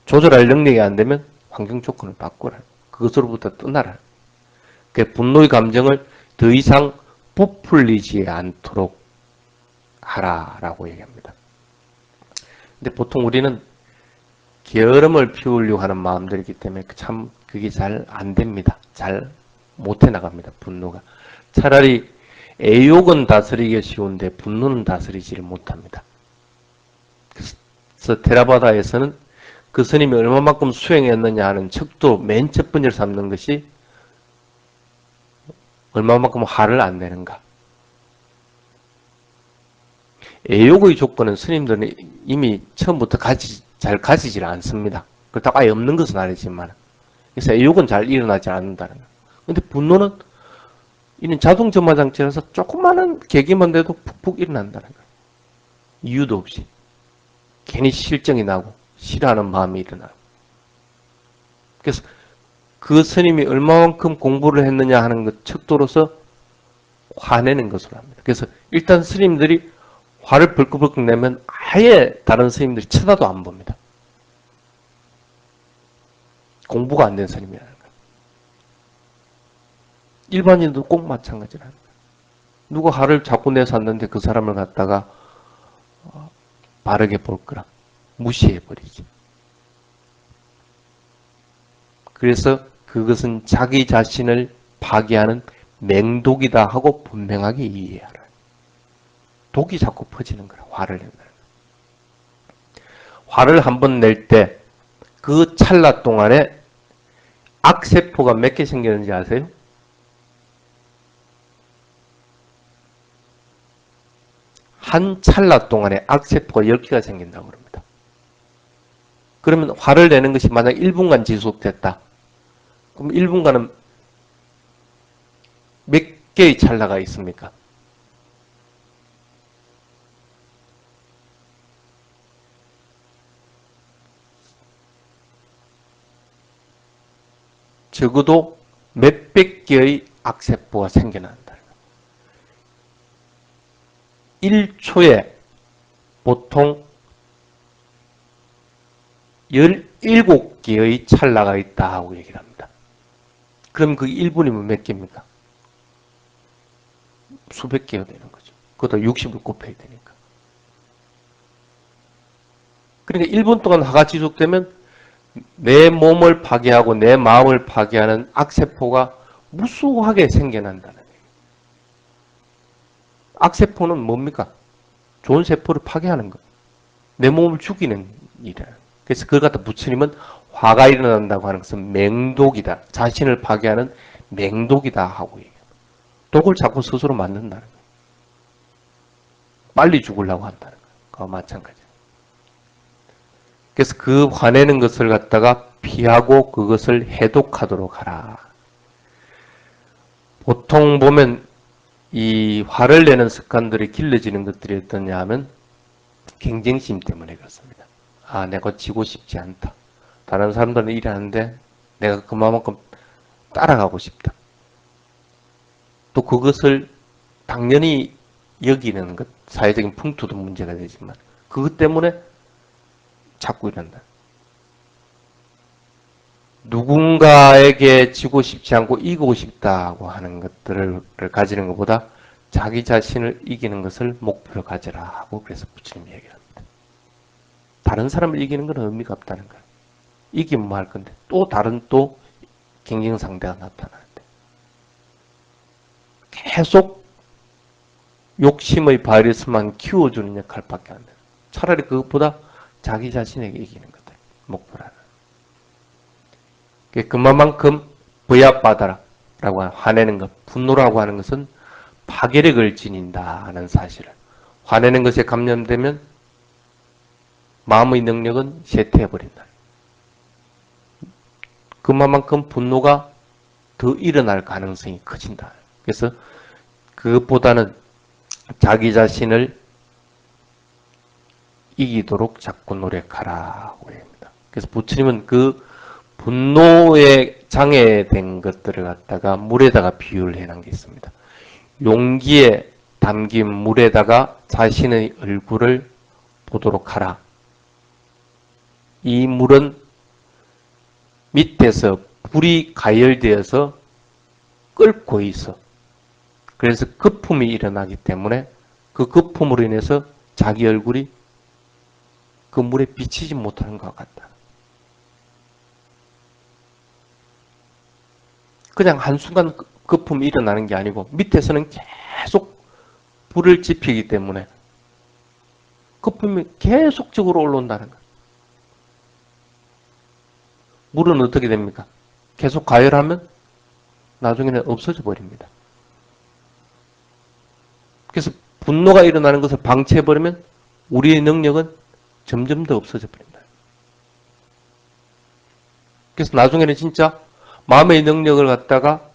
조절할 능력이 안 되면 환경 조건을 바꾸라. 그것으로부터 떠나라. 그 분노의 감정을 더 이상 부풀리지 않도록 하라라고 얘기합니다. 근데 보통 우리는 게으름을 피우려고 하는 마음들이기 때문에 참 그게 잘 안 됩니다. 잘 못해 나갑니다. 분노가. 차라리 애욕은 다스리기 쉬운데 분노는 다스리지를 못합니다. 그래서 테라바다에서는 그 스님이 얼마만큼 수행했느냐 하는 척도 맨 첫 번째로 삼는 것이 얼마만큼 화를 안 내는가. 애욕의 조건은 스님들은 이미 처음부터 잘 가지질 않습니다. 그렇다고 아예 없는 것은 아니지만. 그래서 애욕은 잘 일어나지 않는다는 거예요. 근데 분노는 이는 자동 점화 장치라서 조그마한 계기만 돼도 푹푹 일어난다는 거예요. 이유도 없이. 괜히 실정이 나고 싫어하는 마음이 일어나고. 그래서 그 스님이 얼마만큼 공부를 했느냐 하는 것 척도로서 화내는 것으로 합니다. 그래서 일단 스님들이 화를 벌컥벌컥 내면 아예 다른 스님들이 쳐다도 안 봅니다. 공부가 안 된 스님이라는 거예요. 일반인도 꼭 마찬가지라는 거예요. 누가 화를 자꾸 내서 왔는데 그 사람을 갖다가 바르게 볼 거라 무시해버리지. 그래서 그것은 자기 자신을 파괴하는 맹독이다 하고 분명하게 이해하라. 독이 자꾸 퍼지는 거라. 화를 낸다는 거야. 화를 한번 낼 때 그 찰나 동안에 악세포가 몇 개 생기는지 아세요? 한 찰나 동안에 악세포가 10개가 생긴다고 그럽니다. 그러면 화를 내는 것이 만약 1분간 지속됐다. 그럼 1분간은 몇 개의 찰나가 있습니까? 적어도 몇백 개의 악세포가 생겨난다. 1초에 보통 17개의 찰나가 있다 하고 얘기를 합니다. 그럼 그 1분이면 몇 개입니까? 수백 개가 되는 거죠. 그것도 60을 곱해야 되니까. 그러니까 1분 동안 화가 지속되면 내 몸을 파괴하고 내 마음을 파괴하는 악세포가 무수하게 생겨난다는 거예요. 악세포는 뭡니까? 좋은 세포를 파괴하는 것. 내 몸을 죽이는 일이에요. 그래서 그걸 갖다 부처님은 화가 일어난다고 하는 것은 맹독이다. 자신을 파괴하는 맹독이다 하고 얘기해요. 독을 자꾸 스스로 만든다는 거예요. 빨리 죽으려고 한다는 거예요. 그와 마찬가지예요. 그래서 그 화내는 것을 갖다가 피하고 그것을 해독하도록 하라. 보통 보면 이 화를 내는 습관들이 길러지는 것들이 어떠냐 하면 경쟁심 때문에 그렇습니다. 아, 내가 지고 싶지 않다. 다른 사람들은 일하는데 내가 그만큼 따라가고 싶다. 또 그것을 당연히 여기는 것, 사회적인 풍토도 문제가 되지만 그것 때문에 자꾸 이런다. 누군가에게 지고 싶지 않고 이기고 싶다고 하는 것들을 가지는 것보다 자기 자신을 이기는 것을 목표로 가져라 하고 그래서 부처님이 얘기를 합니다. 다른 사람을 이기는 건 의미가 없다는 거예요. 이기면 뭐 할 건데 또 다른 또 경쟁 상대가 나타나는데 계속 욕심의 바이러스만 키워주는 역할밖에 안 돼요. 차라리 그것보다 자기 자신에게 이기는 것들 목표라는. 그만큼 부야받아라 라고 화내는 것, 분노라고 하는 것은 파괴력을 지닌다는 사실을. 화내는 것에 감염되면 마음의 능력은 쇠퇴해버린다. 그만큼 분노가 더 일어날 가능성이 커진다. 그래서 그것보다는 자기 자신을 이기도록 자꾸 노력하라고 합니다. 그래서 부처님은 그 분노에 장애된 것들을 갖다가 물에다가 비유를 해놓은 게 있습니다. 용기에 담긴 물에다가 자신의 얼굴을 보도록 하라. 이 물은 밑에서 불이 가열되어서 끓고 있어. 그래서 거품이 일어나기 때문에 그 거품으로 인해서 자기 얼굴이 그 물에 비치지 못하는 것 같다. 그냥 한순간 거품이 일어나는 게 아니고 밑에서는 계속 불을 지피기 때문에 거품이 계속적으로 올라온다는 거예요. 물은 어떻게 됩니까? 계속 가열하면 나중에는 없어져 버립니다. 그래서 분노가 일어나는 것을 방치해버리면 우리의 능력은 점점 더 없어져 버린다. 그래서 나중에는 진짜 마음의 능력을 갖다가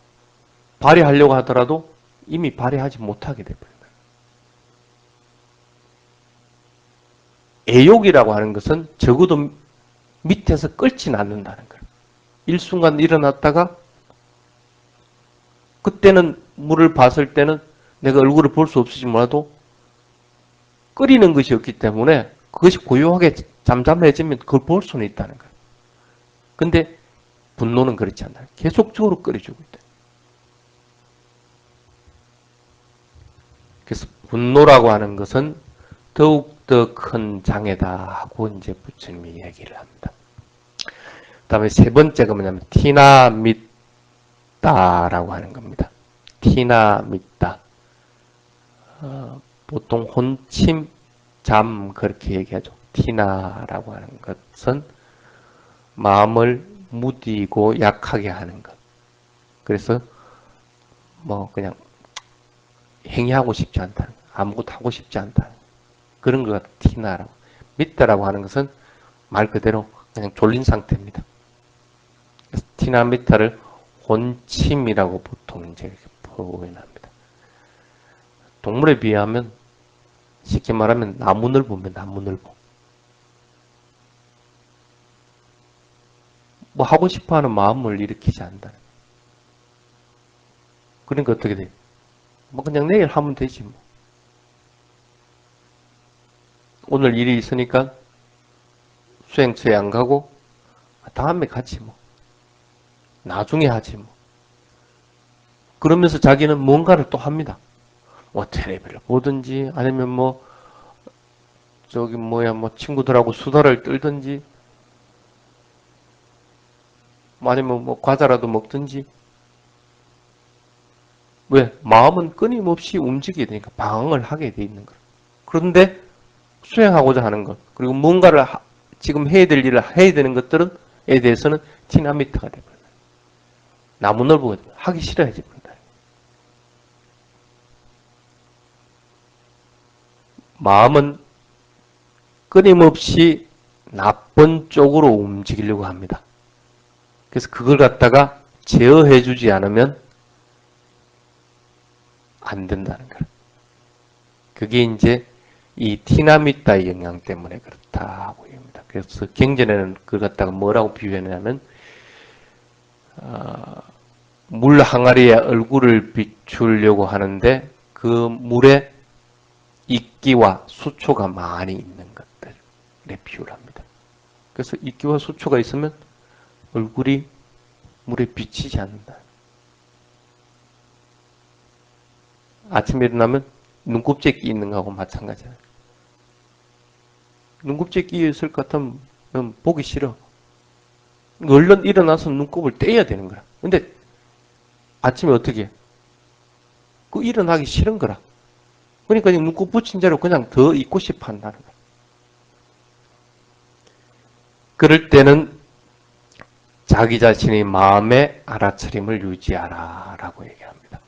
발휘하려고 하더라도 이미 발휘하지 못하게 돼버린다. 애욕이라고 하는 것은 적어도 밑에서 끓진 않는다는 거예요. 일순간 일어났다가 그때는 물을 봤을 때는 내가 얼굴을 볼 수 없을지 몰라도 끓이는 것이 없기 때문에 그것이 고요하게 잠잠해지면 그걸 볼 수는 있다는 거예요. 근데 분노는 그렇지 않아요. 계속적으로 끓여주고 있다. 그래서 분노라고 하는 것은 더욱더 큰 장애다 하고 이제 부처님이 얘기를 합니다. 그 다음에 세 번째가 뭐냐면 티나 믿다라고 하는 겁니다. 티나 믿다. 보통 혼침, 잠 그렇게 얘기하죠. 티나라고 하는 것은 마음을 무디고 약하게 하는 것. 그래서 뭐 그냥 행위하고 싶지 않다. 아무것도 하고 싶지 않다. 그런 거가 티나라고. 믿다라고 하는 것은 말 그대로 그냥 졸린 상태입니다. 그래서 티나 믿다를 혼침이라고 보통 이제 표현합니다. 동물에 비하면 쉽게 말하면 나무늘보면 나무늘보. 뭐 하고 싶어하는 마음을 일으키지 않는다. 그러니까 어떻게 돼? 뭐 그냥 내일 하면 되지 뭐. 오늘 일이 있으니까 수행처에 안 가고 다음에 가지 뭐. 나중에 하지 뭐. 그러면서 자기는 뭔가를 또 합니다. 뭐 텔레비를 보든지 아니면 뭐 저기 뭐야 뭐 친구들하고 수다를 떨든지 아니면 뭐 과자라도 먹든지. 왜? 마음은 끊임없이 움직이게 되니까 방황을 하게 돼 있는 거예요. 그런데 수행하고자 하는 것 그리고 뭔가를 지금 해야 될 일을 해야 되는 것들에 대해서는 티나미트가 되버려요. 나무늘보가 하기 싫어야지 버린다. 마음은 끊임없이 나쁜 쪽으로 움직이려고 합니다. 그래서 그걸 갖다가 제어해주지 않으면 안 된다는 거예요. 그게 이제 이 티나미타의 영향 때문에 그렇다고 합니다. 그래서 경전에는 그걸 갖다가 뭐라고 비유하냐면 물 항아리에 얼굴을 비추려고 하는데 그 물에 이끼와 수초가 많이 있는 것들에 비유를 합니다. 그래서 이끼와 수초가 있으면 얼굴이 물에 비치지 않는다. 아침에 일어나면 눈곱재 끼 있는 거하고 마찬가지야. 눈곱재 끼 있을 것 같으면 보기 싫어. 얼른 일어나서 눈곱을 떼야 되는 거야. 근데 아침에 어떻게 해? 그 일어나기 싫은 거라. 그러니까 눈곱 붙인 자로 그냥 더 있고 싶어 한다는 거야. 그럴 때는 자기 자신의 마음의 알아차림을 유지하라 라고 얘기합니다.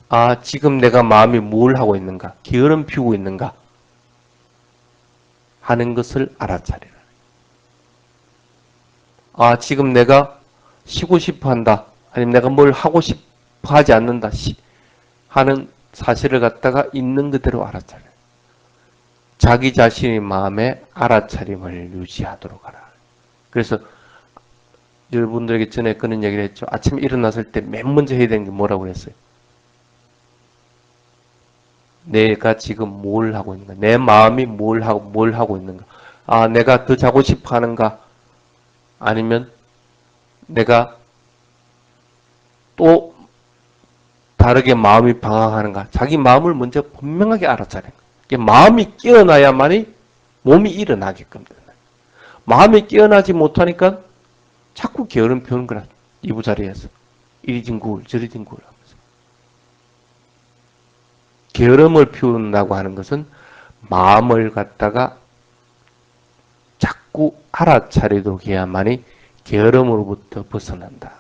아, 지금 내가 마음이 뭘 하고 있는가? 게으름 피우고 있는가? 하는 것을 알아차리라. 아, 지금 내가 쉬고 싶어 한다. 아니면 내가 뭘 하고 싶어 하지 않는다. 하는 사실을 갖다가 있는 그대로 알아차려. 자기 자신의 마음의 알아차림을 유지하도록 하라. 그래서 여러분들에게 전에 그런 얘기를 했죠. 아침에 일어났을 때 맨 먼저 해야 되는 게 뭐라고 그랬어요? 내가 지금 뭘 하고 있는가? 내 마음이 뭘 하고 있는가? 아, 내가 더 자고 싶어 하는가? 아니면 내가 또 다르게 마음이 방황하는가? 자기 마음을 먼저 분명하게 알아차리는 거예요. 마음이 깨어나야만이 몸이 일어나게끔 된다. 마음이 깨어나지 못하니까 자꾸 게으름 피우는 거라. 이부자리에서 이리 진구울 저리 진구울 하면서. 게으름을 피운다고 하는 것은 마음을 갖다가 자꾸 알아차리도록 해야만이 게으름으로부터 벗어난다.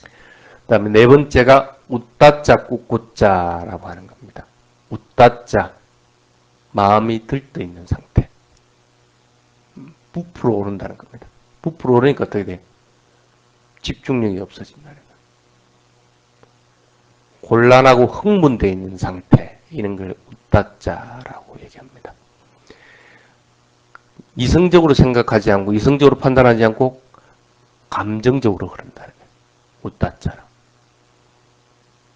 그 다음에 네 번째가 웃다자 꿋꿋자라고 하는 겁니다. 웃다자, 마음이 들떠있는 상태. 부풀어 오른다는 겁니다. 부풀어 오르니까 어떻게 돼요? 집중력이 없어진다는 거예요. 곤란하고 흥분되어 있는 상태, 이런 걸 웃다자라고 얘기합니다. 이성적으로 생각하지 않고 이성적으로 판단하지 않고 감정적으로 흐른다는 거예요. 웃다자라.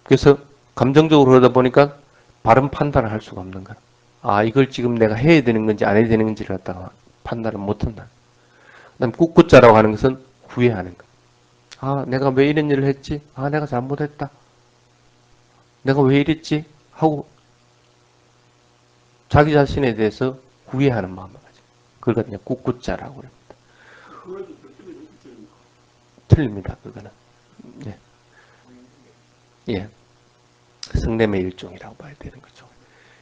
그래서 감정적으로 흐르다 보니까 바른 판단을 할 수가 없는 거야. 아, 이걸 지금 내가 해야 되는 건지 안 해야 되는 건지를 갖다가 판단을 못한다. 그 다음 꿋꿋자라고 하는 것은 후회하는 거야. 아, 내가 왜 이런 일을 했지? 아, 내가 잘못했다. 내가 왜 이랬지? 하고 자기 자신에 대해서 후회하는 마음을 가지고 그걸 그냥 꿋꿋자라고 합니다. 틀립니다. 그거는. 예. 예. 성냄의 일종이라고 봐야 되는 거죠.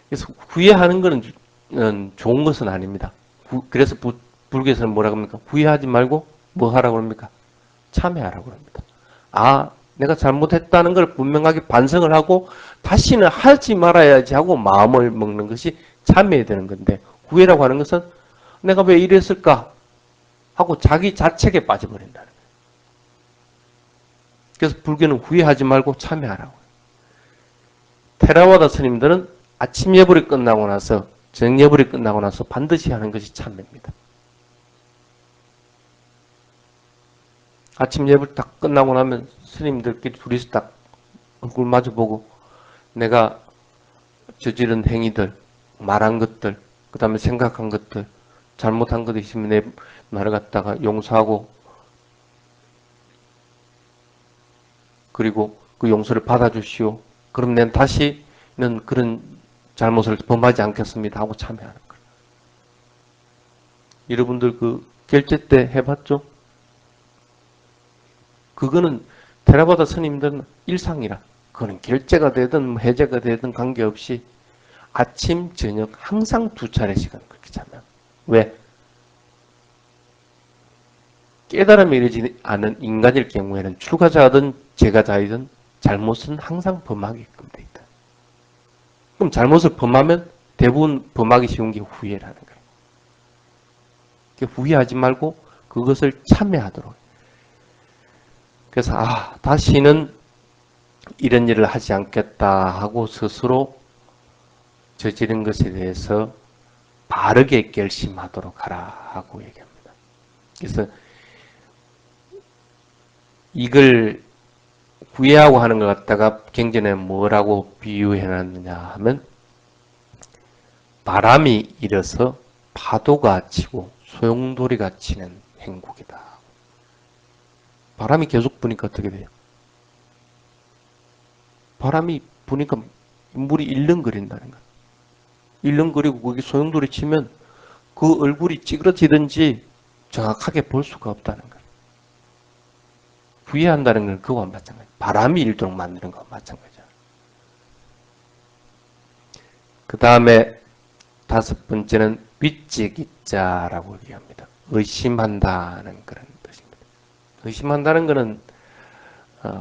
그래서 후회하는 것은 좋은 것은 아닙니다. 그래서 불교에서는 뭐라고 합니까? 후회하지 말고 뭐 하라고 합니까? 참회하라고 합니다. 아, 내가 잘못했다는 걸 분명하게 반성을 하고 다시는 하지 말아야지 하고 마음을 먹는 것이 참회해야 되는 건데, 후회라고 하는 것은 내가 왜 이랬을까 하고 자기 자책에 빠져버린다는 거예요. 그래서 불교는 후회하지 말고 참회하라고 해요. 테라와다 스님들은 아침 예불이 끝나고 나서, 저녁 예불이 끝나고 나서 반드시 하는 것이 참회입니다. 아침 예불 딱 끝나고 나면 스님들끼리 둘이서 딱 얼굴 마주보고 내가 저지른 행위들, 말한 것들, 그 다음에 생각한 것들, 잘못한 것이 있으면 내 말을 갖다가 용서하고 그리고 그 용서를 받아주시오. 그럼 난 다시는 그런 잘못을 범하지 않겠습니다 하고 참여하는 거예요. 여러분들 그 결제 때 해봤죠? 그거는 테라바다 스님들은 일상이라. 그거는 결제가 되든 해제가 되든 관계없이 아침, 저녁 항상 2차례씩은 그렇게 자면. 왜? 깨달음이 이르지 않은 인간일 경우에는 출가자든 제가자이든 잘못은 항상 범하게끔 돼 있다. 그럼 잘못을 범하면 대부분 범하기 쉬운 게 후회라는 거예요. 후회하지 말고 그것을 참여하도록. 그래서 다시는 이런 일을 하지 않겠다 하고 스스로 저지른 것에 대해서 바르게 결심하도록 하라 하고 얘기합니다. 그래서 이걸 후회하고 하는 것 갖다가 경전에 뭐라고 비유해 놨느냐 하면 바람이 일어서 파도가 치고 소용돌이가 치는 행국이다. 바람이 계속 부니까 어떻게 돼요? 바람이 부니까 물이 일렁거린다는 거예요. 일렁거리고 거기 소용돌이 치면 그 얼굴이 찌그러지든지 정확하게 볼 수가 없다는 거예요. 후회한다는 건 그거와 마찬가지예요. 바람이 일도록 만드는 것과 마찬가지예요. 그 다음에 다섯 번째는 윗지기자라고 얘기합니다. 의심한다는 그런 뜻입니다. 의심한다는 것은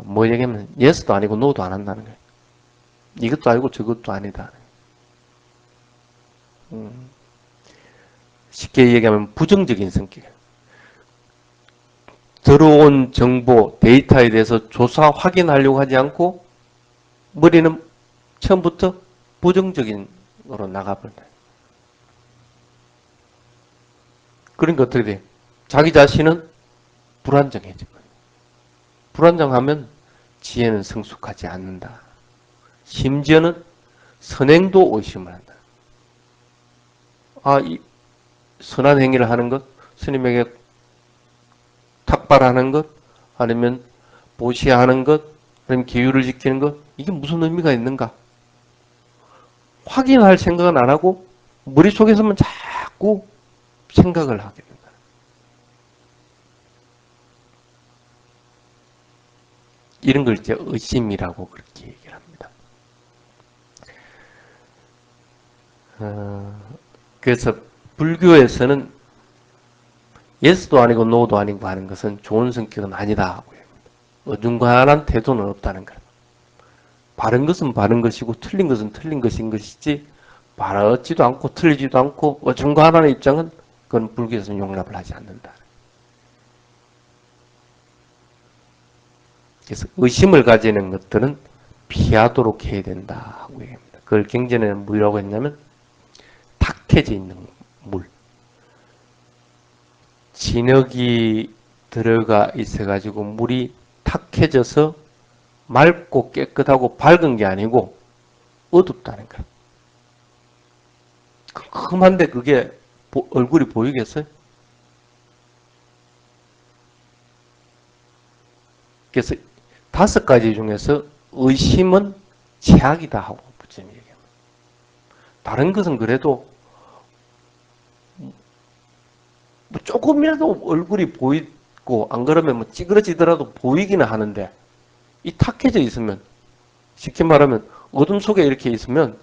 뭐 얘기하면 예스도 아니고 노도 안 한다는 거예요. 이것도 아니고 저것도 아니다. 쉽게 얘기하면 부정적인 성격이에요. 들어온 정보, 데이터에 대해서 조사, 확인하려고 하지 않고 머리는 처음부터 부정적인으로 나가버린다. 그러니까 어떻게 돼요? 자기 자신은 불안정해질 거예요. 불안정하면 지혜는 성숙하지 않는다. 심지어는 선행도 의심을 한다. 이 선한 행위를 하는 것, 스님에게 탁발하는 것, 아니면 보시하는 것, 아니면 계율을 지키는 것, 이게 무슨 의미가 있는가? 확인할 생각은 안 하고 머릿속에서만 자꾸 생각을 하게 된다. 이런 걸 이제 의심이라고 그렇게 얘기를 합니다. 그래서 불교에서는 예스도 아니고 노도 아니고 하는 것은 좋은 성격은 아니다 하고 합니다. 어중간한 태도는 없다는 거예요. 바른 것은 바른 것이고 틀린 것은 틀린 것인 것이지 바르지도 않고 틀리지도 않고 어중간한 입장은 그건 불교에서는 용납을 하지 않는다. 그래서 의심을 가지는 것들은 피하도록 해야 된다 하고 얘기합니다. 그걸 경전에는 뭐라고 했냐면 탁해져 있는 물. 진흙이 들어가 있어가지고 물이 탁해져서 맑고 깨끗하고 밝은 게 아니고 어둡다는 거예요. 큼한데 그게 얼굴이 보이겠어요? 그래서 5가지 중에서 의심은 제약이다 하고 부처님이 얘기합니다. 다른 것은 그래도 조금이라도 얼굴이 보이고 안 그러면 뭐 찌그러지더라도 보이기는 하는데 이 탁해져 있으면 쉽게 말하면 어둠 속에 이렇게 있으면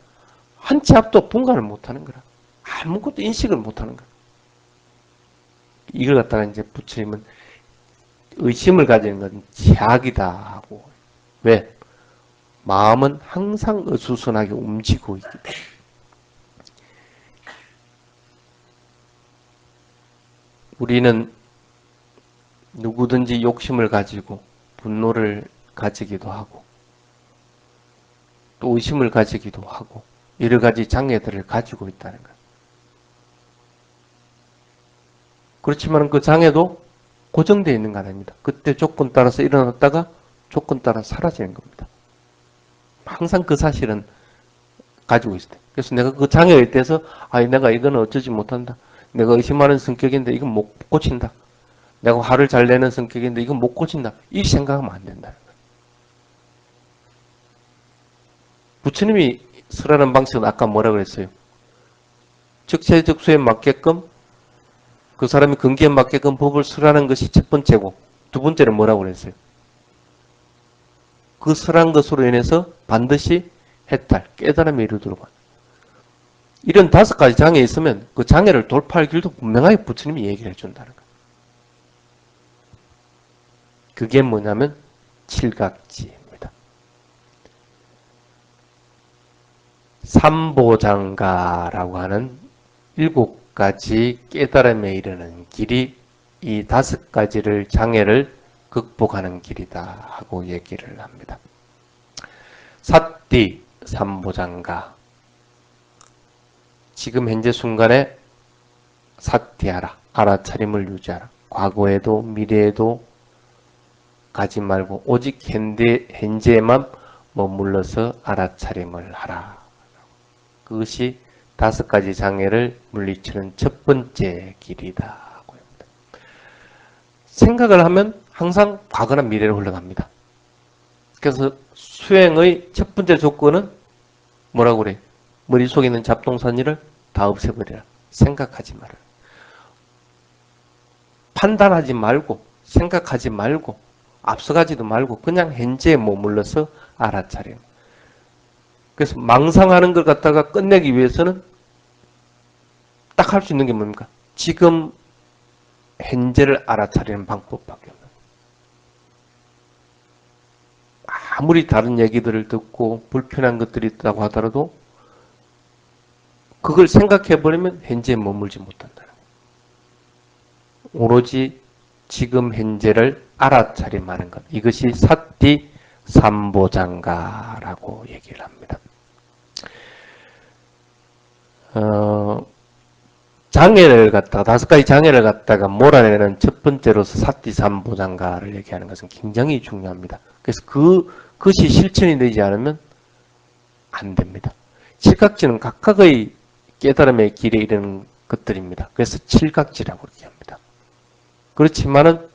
한 치 앞도 분간을 못하는 거라. 아무것도 인식을 못하는 거야. 이걸 갖다가 이제 부처님은 의심을 가지는 건 제약이다 하고. 왜? 마음은 항상 어수선하게 움직이고 있기 때문에. 우리는 누구든지 욕심을 가지고 분노를 가지기도 하고 또 의심을 가지기도 하고 여러 가지 장애들을 가지고 있다는 거예요. 그렇지만 그 장애도 고정되어 있는 거 아닙니다. 그때 조건 따라서 일어났다가 조건 따라 사라지는 겁니다. 항상 그 사실은 가지고 있어요. 그래서 내가 그 장애에 대해서 내가 이거는 어쩌지 못한다. 내가 의심하는 성격인데 이건 못 고친다. 내가 화를 잘 내는 성격인데 이건 못 고친다. 이 생각하면 안 된다는 거예요. 부처님이 설하는 방식은 아까 뭐라 그랬어요? 적재적소에 맞게끔 그 사람이 근기에 맞게끔 법을 설하는 것이 첫 번째고 두 번째는 뭐라고 그랬어요? 그 설한 것으로 인해서 반드시 해탈, 깨달음에 이르도록 하는. 이런 5가지 장애 있으면 그 장애를 돌파할 길도 분명하게 부처님이 얘기를 해준다는 거예요. 그게 뭐냐면 칠각지입니다. 삼보장가라고 하는 7 가지 깨달음에 이르는 길이 이 5가지를 장애를 극복하는 길이다 하고 얘기를 합니다. 사띠 삼보장가. 지금 현재 순간에 사띠하라. 알아차림을 유지하라. 과거에도 미래에도 가지 말고 오직 현재에만 머물러서 알아차림을 하라. 그것이 5가지 장애를 물리치는 첫 번째 길이다 하고 합니다. 생각을 하면 항상 과거나 미래로 흘러갑니다. 그래서 수행의 첫 번째 조건은 뭐라고 그래? 머릿속에 있는 잡동사니를 다 없애버리라. 생각하지 마라. 판단하지 말고 생각하지 말고 앞서가지도 말고 그냥 현재에 머물러서 알아차려. 그래서 망상하는 걸 갖다가 끝내기 위해서는 딱 할 수 있는 게 뭡니까? 지금 현재를 알아차리는 방법밖에 없는. 아무리 다른 얘기들을 듣고 불편한 것들이 있다고 하더라도 그걸 생각해버리면 현재에 머물지 못한다. 오로지 지금 현재를 알아차림하는 것. 이것이 사띠 삼보장가라고 얘기를 합니다. 장애를 갖다가 5가지 장애를 갖다가 몰아내는 첫 번째로서 사띠 삼보장가를 얘기하는 것은 굉장히 중요합니다. 그래서 그것이 실천이 되지 않으면 안 됩니다. 칠각지는 각각의 깨달음의 길에 이르는 것들입니다. 그래서 칠각지라고 이렇게 합니다. 그렇지만은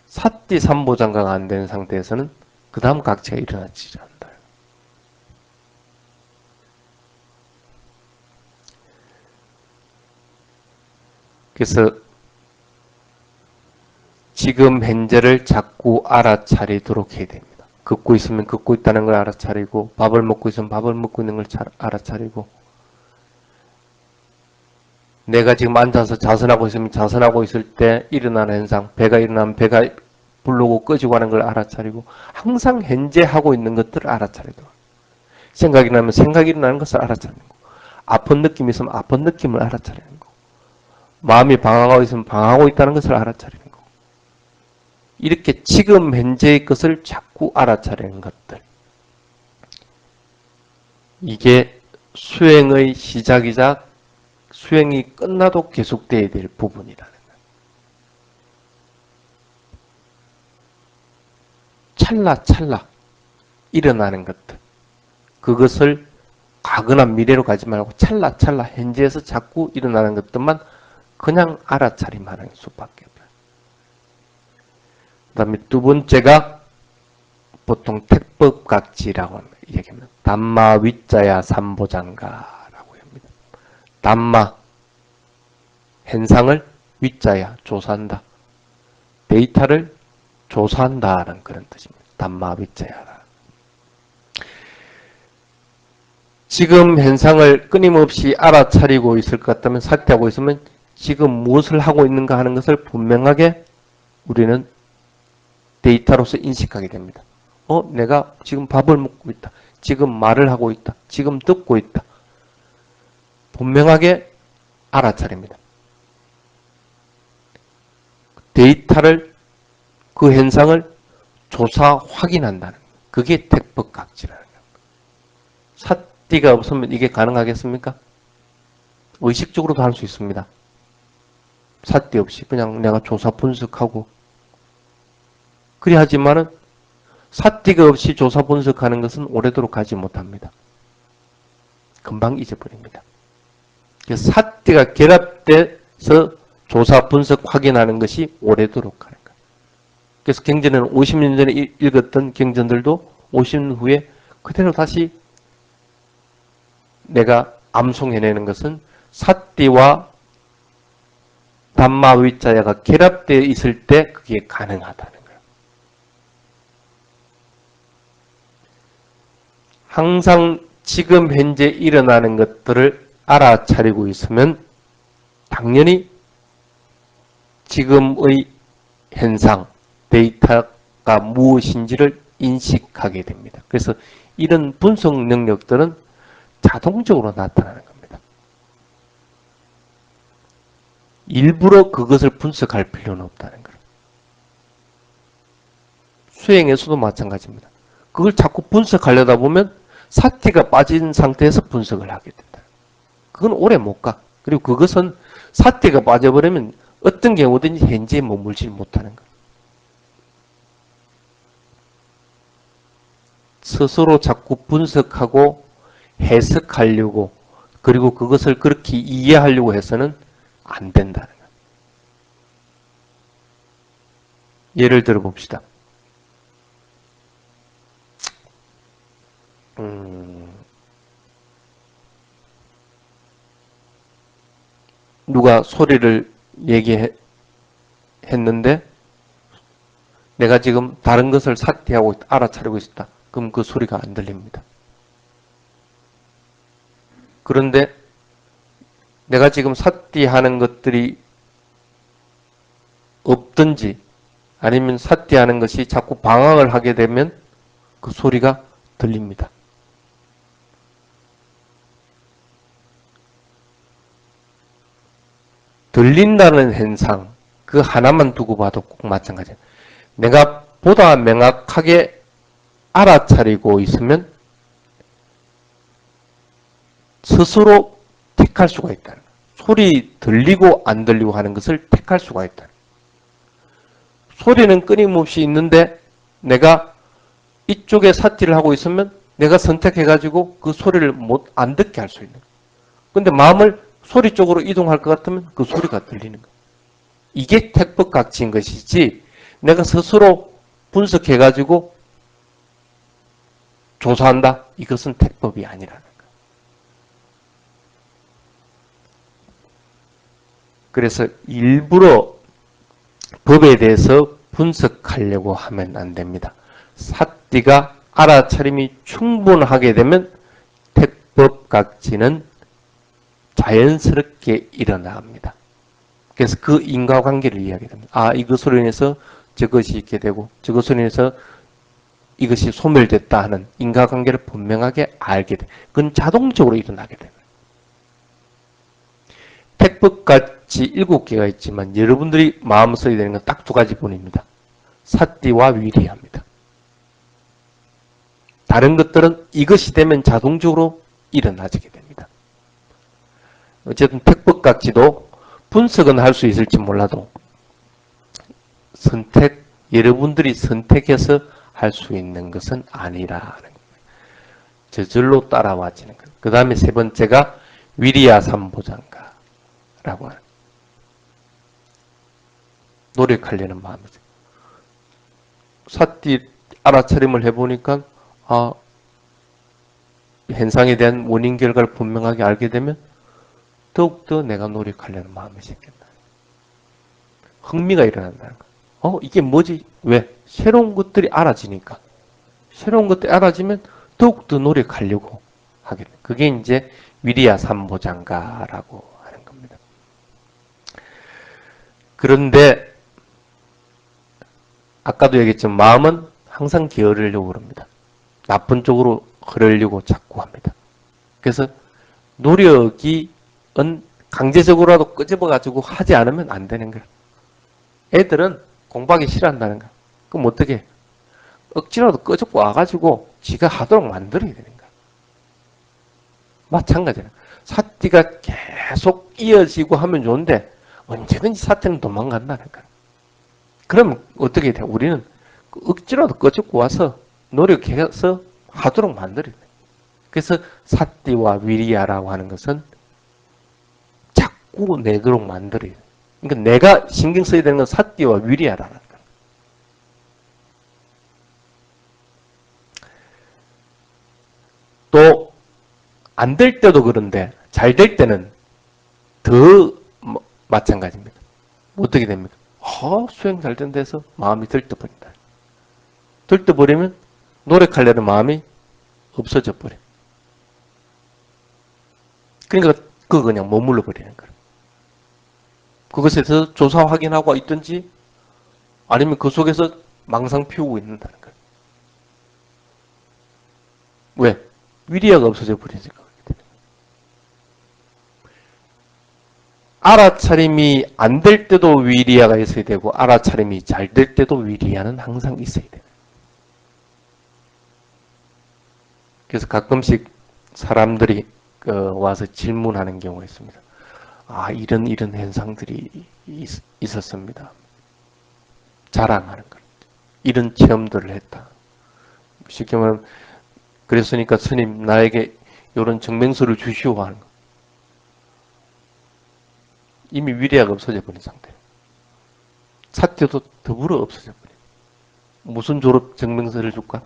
사띠 삼보장가가 안 되는 상태에서는 그 다음 각지가 일어나지 않는다. 그래서 지금 현재를 자꾸 알아차리도록 해야 됩니다. 걷고 있으면 걷고 있다는 걸 알아차리고, 밥을 먹고 있으면 밥을 먹고 있는 걸 알아차리고, 내가 지금 앉아서 자선하고 있으면 자선하고 있을 때 일어나는 현상, 배가 일어나면 배가 부르고 꺼지고 하는 걸 알아차리고, 항상 현재 하고 있는 것들을 알아차리도록. 생각이 나면 생각이 일어나는 것을 알아차리는 거. 아픈 느낌이 있으면 아픈 느낌을 알아차리는 거. 마음이 방황하고 있으면 방황하고 있다는 것을 알아차리는 거. 이렇게 지금 현재의 것을 자꾸 알아차리는 것들. 이게 수행의 시작이자 수행이 끝나도 계속되어야 될 부분이라는 거예요. 찰나찰나 일어나는 것들. 그것을 과거나 미래로 가지 말고 찰나찰나 현재에서 자꾸 일어나는 것들만 그냥 알아차림하는 수밖에 없어요. 그 다음에 두 번째가 보통 택법각지라고 얘기합니다. 담마 위자야 삼보장가라고 합니다. 담마, 현상을 위자야, 조사한다. 데이터를 조사한다는 그런 뜻입니다. 담마 위자야라. 지금 현상을 끊임없이 알아차리고 있을 것 같다면, 사퇴하고 있으면 지금 무엇을 하고 있는가 하는 것을 분명하게 우리는 데이터로서 인식하게 됩니다. 내가 지금 밥을 먹고 있다. 지금 말을 하고 있다. 지금 듣고 있다. 분명하게 알아차립니다. 데이터를, 그 현상을 조사 확인한다는 거예요. 그게 택법각지라는 거예요. 사띠가 없으면 이게 가능하겠습니까? 의식적으로도 할 수 있습니다. 사띠 없이 그냥 내가 조사 분석하고 그리 하지만은 사띠가 없이 조사 분석하는 것은 오래도록 가지 못합니다. 금방 잊어버립니다. 그래서 사띠가 결합돼서 조사 분석 확인하는 것이 오래도록 가는 거예요. 그래서 경전에는 50년 전에 읽었던 경전들도 50년 후에 그대로 다시 내가 암송해내는 것은 사띠와 담마위자야가 결합되어 있을 때 그게 가능하다는 거예요. 항상 지금 현재 일어나는 것들을 알아차리고 있으면 당연히 지금의 현상, 데이터가 무엇인지를 인식하게 됩니다. 그래서 이런 분석 능력들은 자동적으로 나타나는 겁니다. 일부러 그것을 분석할 필요는 없다는 거예요. 수행에서도 마찬가지입니다. 그걸 자꾸 분석하려다 보면 사티가 빠진 상태에서 분석을 하게 된다. 그건 오래 못 가. 그리고 그것은 사티가 빠져버리면 어떤 경우든지 현재에 머물지 못하는 거예요. 스스로 자꾸 분석하고 해석하려고 그리고 그것을 그렇게 이해하려고 해서는 안 된다는 거예요. 예를 들어 봅시다. 누가 소리를 얘기했는데 내가 지금 다른 것을 사티하고 알아차리고 있다. 그럼 그 소리가 안 들립니다. 그런데 내가 지금 사티하는 것들이 없든지 아니면 사티하는 것이 자꾸 방황을 하게 되면 그 소리가 들립니다. 들린다는 현상, 그 하나만 두고 봐도 꼭 마찬가지예요. 내가 보다 명확하게 알아차리고 있으면 스스로 택할 수가 있다는 거예요. 소리 들리고 안 들리고 하는 것을 택할 수가 있다는 거예요. 소리는 끊임없이 있는데 내가 이쪽에 사티를 하고 있으면 내가 선택해가지고 그 소리를 안 듣게 할 수 있는 거예요. 근데 마음을 소리 쪽으로 이동할 것 같으면 그 소리가 들리는 거예요. 이게 택법각지인 것이지 내가 스스로 분석해가지고 조사한다? 이것은 택법이 아니라는 거예요. 그래서 일부러 법에 대해서 분석하려고 하면 안 됩니다. 사띠가 알아차림이 충분하게 되면 택법각지는 자연스럽게 일어납니다. 그래서 그 인과관계를 이해하게 됩니다. 아, 이것으로 인해서 저것이 있게 되고 저것으로 인해서 이것이 소멸됐다 하는 인과관계를 분명하게 알게 돼. 그건 자동적으로 일어나게 됩니다. 택법같이 7개가 있지만 여러분들이 마음 써야 되는 건 딱 2가지뿐입니다. 사띠와 위리합니다. 다른 것들은 이것이 되면 자동적으로 일어나지게 됩니다. 어쨌든 택법같이도 분석은 할 수 있을지 몰라도 여러분들이 선택해서 할 수 있는 것은 아니라는 거예요. 저절로 따라와지는 거예요. 그 다음에 3번째가 위리야 삼보장가라고 하는 노력하려는 마음이죠. 사띠 알아차림을 해보니까 현상에 대한 원인 결과를 분명하게 알게 되면 더욱더 내가 노력하려는 마음이 생긴다. 흥미가 일어난다는 거예요. 이게 뭐지? 왜? 새로운 것들이 알아지니까. 새로운 것들이 알아지면 더욱더 노력하려고 하게 돼요. 그게 이제 위리야 삼보장가라고 하는 겁니다. 그런데 아까도 얘기했지만 마음은 항상 게으르려고 그럽니다. 나쁜 쪽으로 흐르려고 자꾸 합니다. 그래서 노력이 강제적으로라도 끄집어가지고 하지 않으면 안 되는 거예요. 애들은 공부하기 싫어한다는 거예요. 그럼 어떻게 해요? 억지로라도 끄집고 와가지고 지가 하도록 만들어야 되는 거예요. 마찬가지예요. 사띠가 계속 이어지고 하면 좋은데 언제든지 사띠는 도망간다는 거예요. 그러면 어떻게 돼요? 우리는 억지로라도 끄집고 와서 노력해서 하도록 만들어야 돼요. 그래서 사띠와 위리야라고 하는 것은 자꾸 내도록 만들어야 돼요. 그러니까 내가 신경 써야 되는 건 사띠와 위리야라는 거예요. 또 안 될 때도 그런데 잘 될 때는 더 마찬가지입니다. 어떻게 됩니까? 수행 잘 된다 해서 마음이 들떠버린다. 들떠버리면 노력하려는 마음이 없어져 버려. 그러니까 그거 그냥 머물러 버리는 거예요. 그것에 대해서 조사 확인하고 있든지 아니면 그 속에서 망상 피우고 있는다는 거예요. 왜? 위리야가 없어져 버리니까. 알아차림이 안 될 때도 위리아가 있어야 되고 알아차림이 잘 될 때도 위리아는 항상 있어야 돼요. 그래서 가끔씩 사람들이 와서 질문하는 경우가 있습니다. 아, 이런 현상들이 있었습니다. 자랑하는 거. 이런 체험들을 했다. 쉽게 말하면 그랬으니까 스님 나에게 이런 증명서를 주시오 하는 거. 이미 위리아가 없어져 버린 상태예요. 사태도 더불어 없어져 버려요. 무슨 졸업 증명서를 줄까?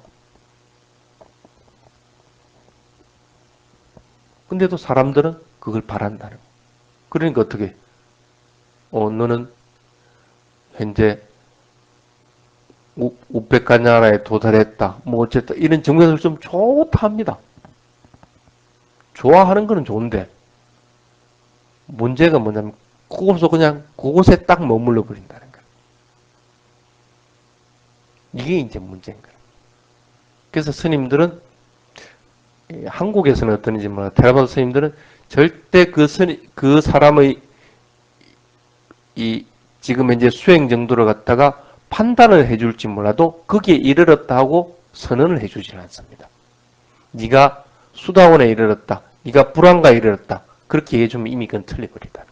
근데도 사람들은 그걸 바란다는 거. 그러니까 어떻게? 너는 현재 우백가나라에 도달했다. 뭐 어쨌든 이런 증명서를 좀 좋다 합니다. 좋아하는 거는 좋은데 문제가 뭐냐면 그곳에서 그냥 그곳에 딱 머물러 버린다는 거예요. 이게 이제 문제인 거예요. 그래서 스님들은 한국에서는 어떤지 몰라. 테라바도 스님들은 절대 그 사람의 이 지금 이제 수행 정도를 갖다가 판단을 해줄지 몰라도 거기에 이르렀다 하고 선언을 해주지는 않습니다. 네가 수다원에 이르렀다. 네가 불안가에 이르렀다. 그렇게 얘기해주면 이미 그건 틀려버리다.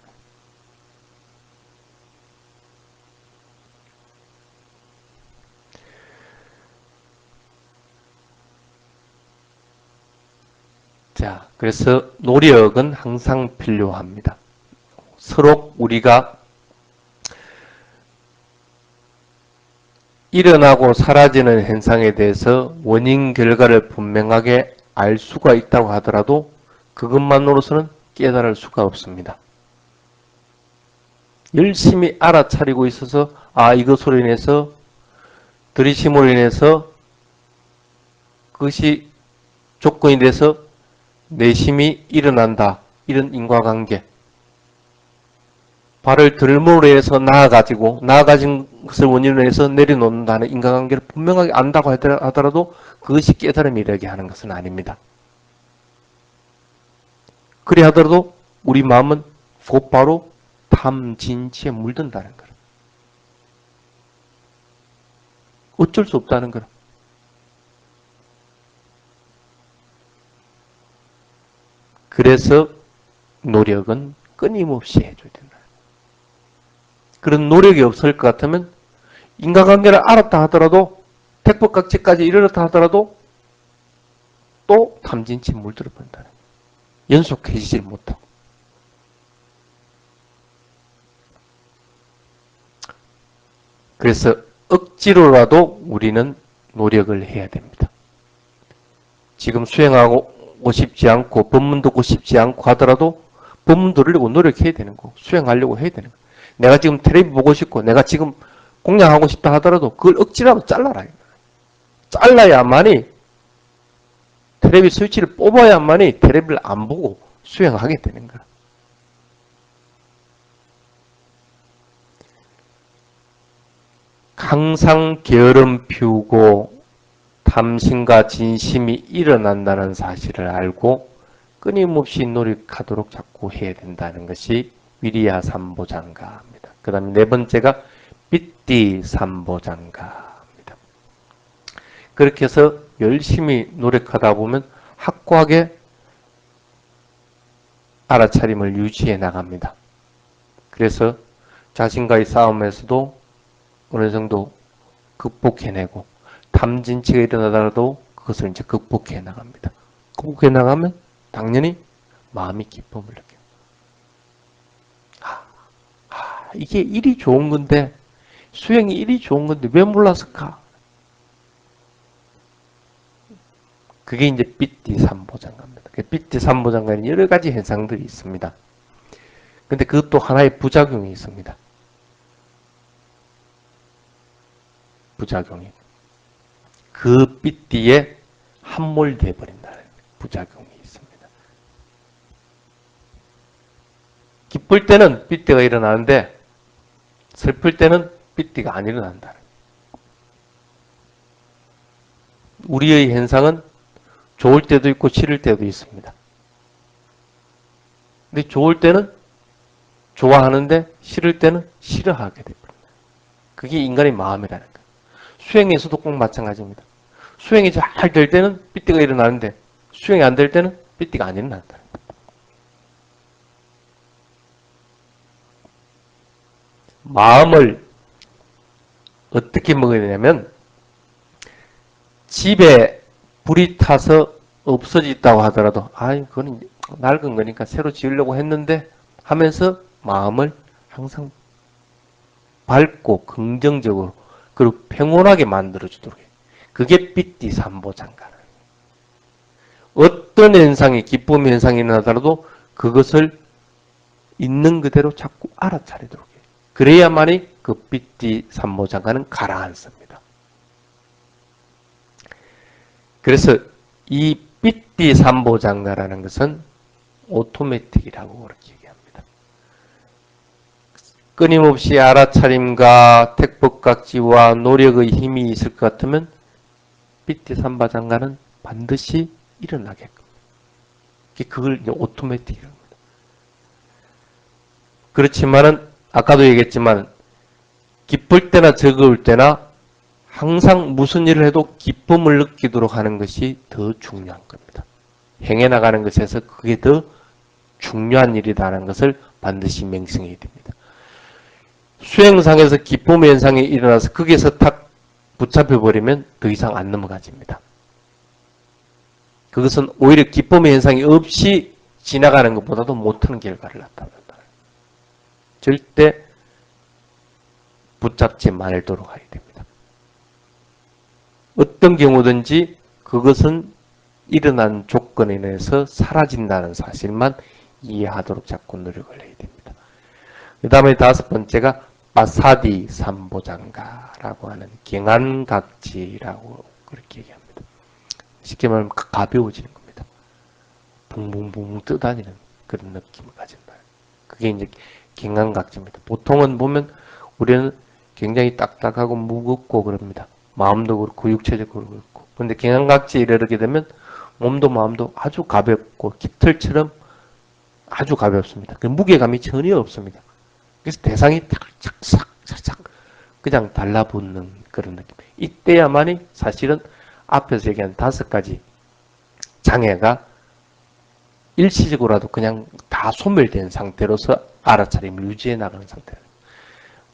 자, 그래서 노력은 항상 필요합니다. 서로 우리가 일어나고 사라지는 현상에 대해서 원인 결과를 분명하게 알 수가 있다고 하더라도 그것만으로서는 깨달을 수가 없습니다. 열심히 알아차리고 있어서 이것으로 인해서 들이심으로 인해서 그것이 조건이 돼서 내심이 일어난다. 이런 인과관계. 발을 들음으로 해서 나아가진 것을 원인으로 해서 내려놓는다는 인과관계를 분명하게 안다고 하더라도 그것이 깨달음이 이르게 하는 것은 아닙니다. 그리 하더라도 우리 마음은 곧바로 탐진치에 물든다는 거예요. 어쩔 수 없다는 거예요. 그래서 노력은 끊임없이 해줘야 된다. 그런 노력이 없을 것 같으면 인과관계를 알았다 하더라도 택법각지까지 이르렀다 하더라도 또 탐진치에 물들어 버린다는 거예요. 연속해지질 못하고. 그래서 억지로라도 우리는 노력을 해야 됩니다. 지금 수행하고 싶지 않고 법문 듣고 싶지 않고 하더라도 법문 들으려고 노력해야 되는 거고 수행하려고 해야 되는 거고 내가 지금 텔레비 보고 싶고 내가 지금 공양하고 싶다 하더라도 그걸 억지라도 잘라라. 잘라야만이 텔레비 스위치를 뽑아야만이 텔레비를 안 보고 수행하게 되는 거야. 항상 게으름 피우고 탐심과 진심이 일어난다는 사실을 알고 끊임없이 노력하도록 자꾸 해야 된다는 것이 위리야 삼보장가입니다. 그 다음에 네 번째가 삐띠 삼보장가입니다. 그렇게 해서 열심히 노력하다 보면 확고하게 알아차림을 유지해 나갑니다. 그래서 자신과의 싸움에서도 어느 정도 극복해내고 탐진치가 일어나더라도 그것을 이제 극복해 나갑니다. 극복해 나가면 당연히 마음이 기쁨을 느껴요. 이게 일이 좋은 건데 수행이 일이 좋은 건데 왜 몰랐을까? 그게 이제 삐띠 삼보장가입니다. 삐띠 삼보장가에는 여러 가지 현상들이 있습니다. 근데 그것도 하나의 부작용이 있습니다. 부작용이. 그 삐띠에 함몰돼 버린다는 부작용이 있습니다. 기쁠 때는 삐띠가 일어나는데 슬플 때는 삐띠가 안 일어난다. 우리의 현상은 좋을 때도 있고 싫을 때도 있습니다. 근데 좋을 때는 좋아하는데 싫을 때는 싫어하게 됩니다. 그게 인간의 마음이라는 거예요. 수행에서도 꼭 마찬가지입니다. 수행이 잘 될 때는 삐띠가 일어나는데 수행이 안 될 때는 삐띠가 안 일어난다. 마음을 어떻게 먹어야 되냐면 집에 불이 타서 없어졌다고 하더라도 그건 낡은 거니까 새로 지으려고 했는데 하면서 마음을 항상 밝고 긍정적으로 그리고 평온하게 만들어주도록 해요. 그게 삐띠삼보장가. 어떤 현상이 기쁨 현상이 나더라도 그것을 있는 그대로 자꾸 알아차리도록 해요. 그래야만이 그 삐띠삼보장가는 가라앉습니다. 그래서 이 삐띠삼보장가라는 것은 오토매틱이라고 그렇게 얘기합니다. 끊임없이 알아차림과 택법각지와 노력의 힘이 있을 것 같으면 삐띠삼보장가는 반드시 일어나게끔. 그걸 이제 오토매틱이라고 합니다. 그렇지만은 아까도 얘기했지만 기쁠 때나 즐거울 때나 항상 무슨 일을 해도 기쁨을 느끼도록 하는 것이 더 중요한 겁니다. 행해 나가는 것에서 그게 더 중요한 일이라는 것을 반드시 명심해야 됩니다. 수행상에서 기쁨의 현상이 일어나서 거기에서 탁 붙잡혀버리면 더 이상 안 넘어가집니다. 그것은 오히려 기쁨의 현상이 없이 지나가는 것보다도 못하는 결과를 나타낸다. 절대 붙잡지 말도록 해야 됩니다. 어떤 경우든지 그것은 일어난 조건에 의해서 사라진다는 사실만 이해하도록 자꾸 노력을 해야 됩니다. 그 다음에 다섯 번째가 마사디 삼보장가라고 하는 경안각지라고 그렇게 얘기합니다. 쉽게 말하면 가벼워지는 겁니다. 붕붕붕 떠다니는 그런 느낌을 가진다. 그게 이제 경안각지입니다. 보통은 보면 우리는 굉장히 딱딱하고 무겁고 그럽니다. 마음도 그렇고 육체적으로 그렇고. 그런데 경안각지에 이르게 되면 몸도 마음도 아주 가볍고 깃털처럼 아주 가볍습니다. 그 무게감이 전혀 없습니다. 그래서 대상이 착착착착 그냥 달라붙는 그런 느낌. 이때야만이 사실은 앞에서 얘기한 5가지 장애가 일시적으로라도 그냥 다 소멸된 상태로서 알아차림을 유지해 나가는 상태예요.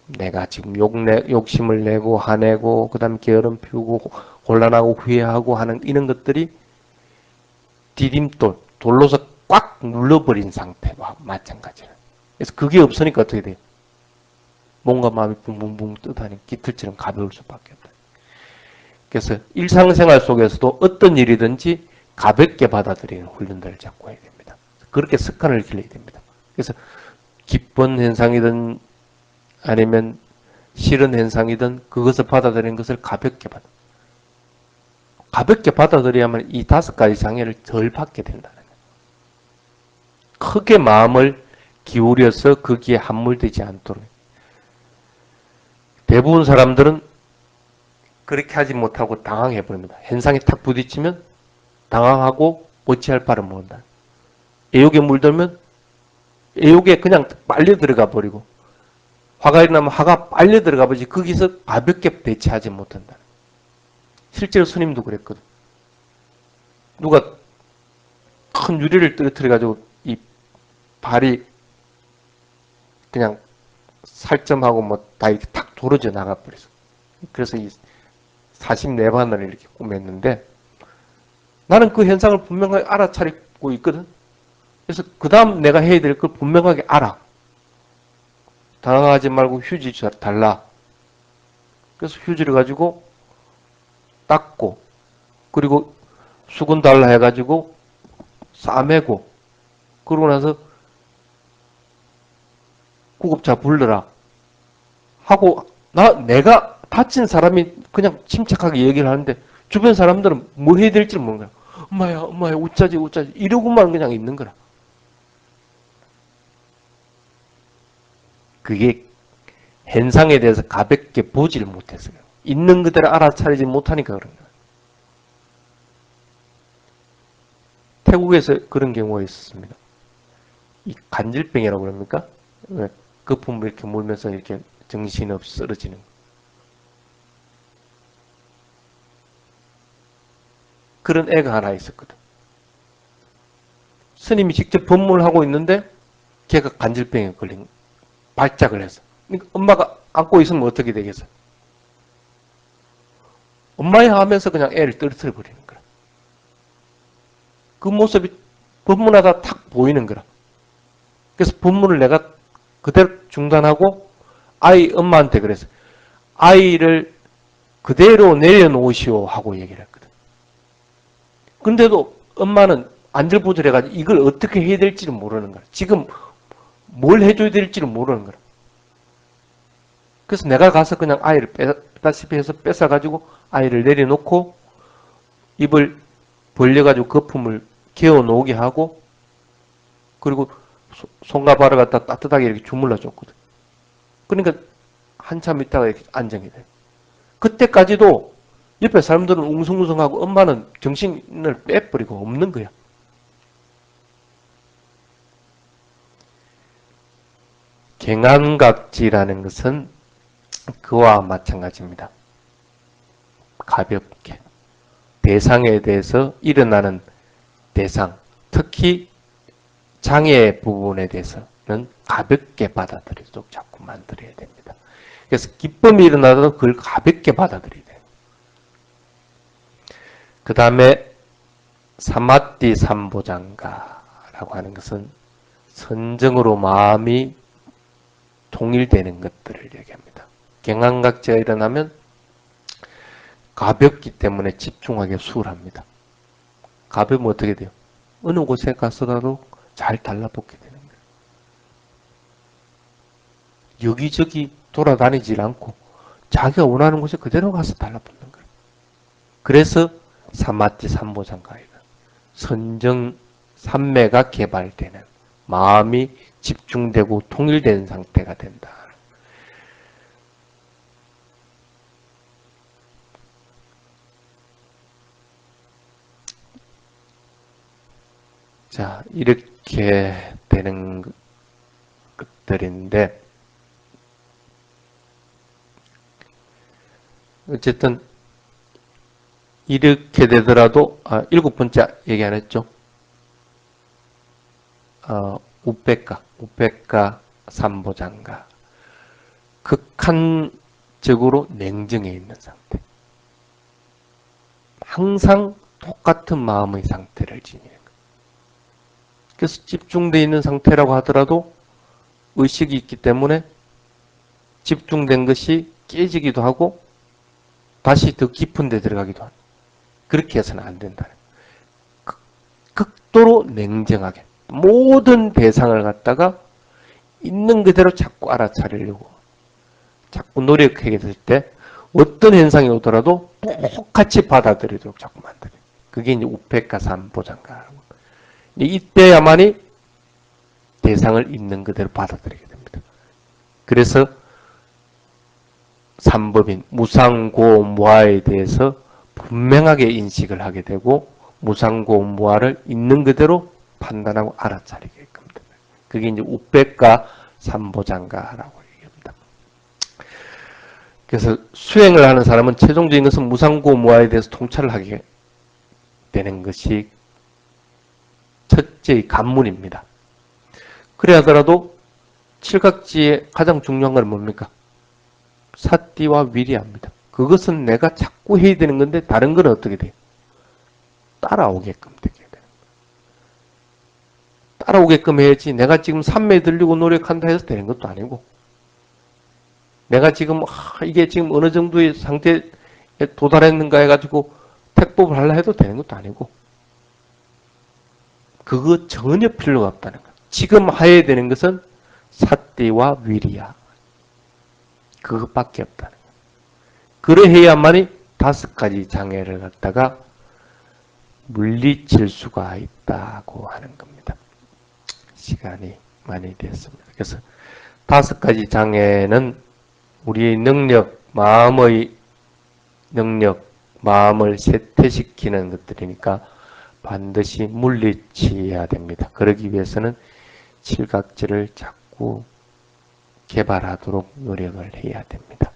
내가 지금 욕심을 내고 화내고 그 다음에 게으름 피우고 곤란하고 후회하고 하는 이런 것들이 디딤돌, 돌로서 꽉 눌러버린 상태와 마찬가지예요. 그래서 그게 없으니까 어떻게 돼요? 뭔가 마음이 붕붕붕 뜨다니 깃털처럼 가벼울 수밖에 없다. 그래서 일상생활 속에서도 어떤 일이든지 가볍게 받아들이는 훈련들을 자꾸 해야 됩니다. 그렇게 습관을 길러야 됩니다. 그래서 기쁜 현상이든 아니면 싫은 현상이든 그것을 받아들이는 것을 가볍게 받아들여야만 이 5가지 장애를 덜 받게 된다는 거예요. 크게 마음을 기울여서 거기에 함몰되지 않도록. 대부분 사람들은 그렇게 하지 못하고 당황해버립니다. 현상이 탁 부딪히면 당황하고 어찌할 바를 모른다. 애욕에 물들면 애욕에 그냥 빨려 들어가 버리고 화가 일어나면 화가 빨려 들어가 버리지 거기서 가볍게 대처하지 못한다. 실제로 스님도 그랬거든. 누가 큰 유리를 떨어뜨려가지고 이 발이 그냥 살점하고 뭐 다 이렇게 탁 도러져 나가버렸어. 그래서 이 44반을 이렇게 꾸몄는데 나는 그 현상을 분명하게 알아차리고 있거든. 그래서 그 다음 내가 해야 될 걸 분명하게 알아. 당황하지 말고 휴지 달라. 그래서 휴지를 가지고 닦고 그리고 수건 달라 해가지고 싸매고 그러고 나서 구급차 불러라 하고 내가 다친 사람이 그냥 침착하게 얘기를 하는데 주변 사람들은 뭐 해야 될지 모르는 거야. 엄마야 우짜지 이러고만 그냥 있는 거라. 그게 현상에 대해서 가볍게 보지를 못했어요. 있는 그대로 알아차리지 못하니까 그런 거예요. 태국에서 그런 경우가 있었습니다. 이 간질병이라고 그럽니까? 왜 거품을 이렇게 물면서 이렇게 정신없이 쓰러지는 거. 그런 애가 하나 있었거든. 스님이 직접 법문을 하고 있는데 걔가 간질병에 걸린 발작을 해서. 그러니까 엄마가 안고 있으면 어떻게 되겠어? 엄마야 하면서 그냥 애를 떨어뜨려 버리는 거야. 그 모습이 법문하다 탁 보이는 거라. 그래서 법문을 내가 그대로 중단하고 아이 엄마한테 그래서 아이를 그대로 내려놓으시오 하고 얘기를 했거든. 근데도 엄마는 안절부절해가지고 이걸 어떻게 해야 될지를 모르는 거야. 지금 뭘 해줘야 될지를 모르는 거야. 그래서 내가 가서 그냥 아이를 빼다시피 해서 뺏어가지고 아이를 내려놓고 입을 벌려가지고 거품을 개어 놓게 하고 그리고 손과 발을 갖다 따뜻하게 이렇게 주물러 줬거든. 그러니까 한참 있다가 이렇게 안정이 돼. 그때까지도 옆에 사람들은 웅성웅성하고 엄마는 정신을 빼버리고 없는 거야. 경안각지라는 것은 그와 마찬가지입니다. 가볍게 대상에 대해서 일어나는 대상, 특히 장애 부분에 대해서는 가볍게 받아들이도록 자꾸 만들어야 됩니다. 그래서 기쁨이 일어나도 그걸 가볍게 받아들여야 돼요. 그 다음에 사마띠 삼보장가라고 하는 것은 선정으로 마음이 통일되는 것들을 얘기합니다. 경안각지가 일어나면 가볍기 때문에 집중하기 수월합니다. 가벼우면 어떻게 돼요? 어느 곳에 가서라도 잘 달라붙게 되는 거예요. 여기저기 돌아다니질 않고 자기가 원하는 곳에 그대로 가서 달라붙는 거예요. 그래서 사마띠 삼보장가이다. 선정 삼매가 개발되는 마음이 집중되고 통일된 상태가 된다. 자, 이렇게 되는 것들인데 어쨌든 이렇게 되더라도 7번째 얘기 안 했죠? 우백가 삼보장가 극한적으로 냉정해 있는 상태. 항상 똑같은 마음의 상태를 지니는 거예요. 그래서 집중되어 있는 상태라고 하더라도 의식이 있기 때문에 집중된 것이 깨지기도 하고 다시 더 깊은 데 들어가기도 하고 그렇게 해서는 안 된다는 거예요. 극도로 냉정하게 모든 대상을 갖다가 있는 그대로 자꾸 알아차리려고 자꾸 노력하게 될 때 어떤 현상이 오더라도 똑같이 받아들이도록 자꾸 만들어요. 그게 이제 우페카 삼보장가라고. 이때야만이 대상을 있는 그대로 받아들이게 됩니다. 그래서 삼법인 무상고무아에 대해서 분명하게 인식을 하게 되고 무상고무아를 있는 그대로 판단하고 알아차리게끔 됩니다. 그게 이제 우백가 삼보장가라고 얘기합니다. 그래서 수행을 하는 사람은 최종적인 것은 무상고무아에 대해서 통찰을 하게 되는 것이 첫째의 관문입니다. 그래 하더라도 칠각지의 가장 중요한 건 뭡니까? 사띠와 위리합니다. 그것은 내가 자꾸 해야 되는 건데 다른 건 어떻게 돼요? 따라오게끔 되게 돼요. 따라오게끔 해야지 내가 지금 삼매에 들려고 노력한다 해서 되는 것도 아니고 내가 지금 이게 지금 어느 정도의 상태에 도달했는가 해가지고 택법을 하려 해도 되는 것도 아니고 그거 전혀 필요가 없다는 거예요. 지금 해야 되는 것은 사띠와 위리야. 그것밖에 없다는 거예요. 그러해야만이 5가지 장애를 갖다가 물리칠 수가 있다고 하는 겁니다. 시간이 많이 됐습니다. 그래서 5가지 장애는 우리의 능력, 마음의 능력, 마음을 쇠퇴시키는 것들이니까 반드시 물리쳐야 됩니다. 그러기 위해서는 칠각지를 자꾸 개발하도록 노력을 해야 됩니다.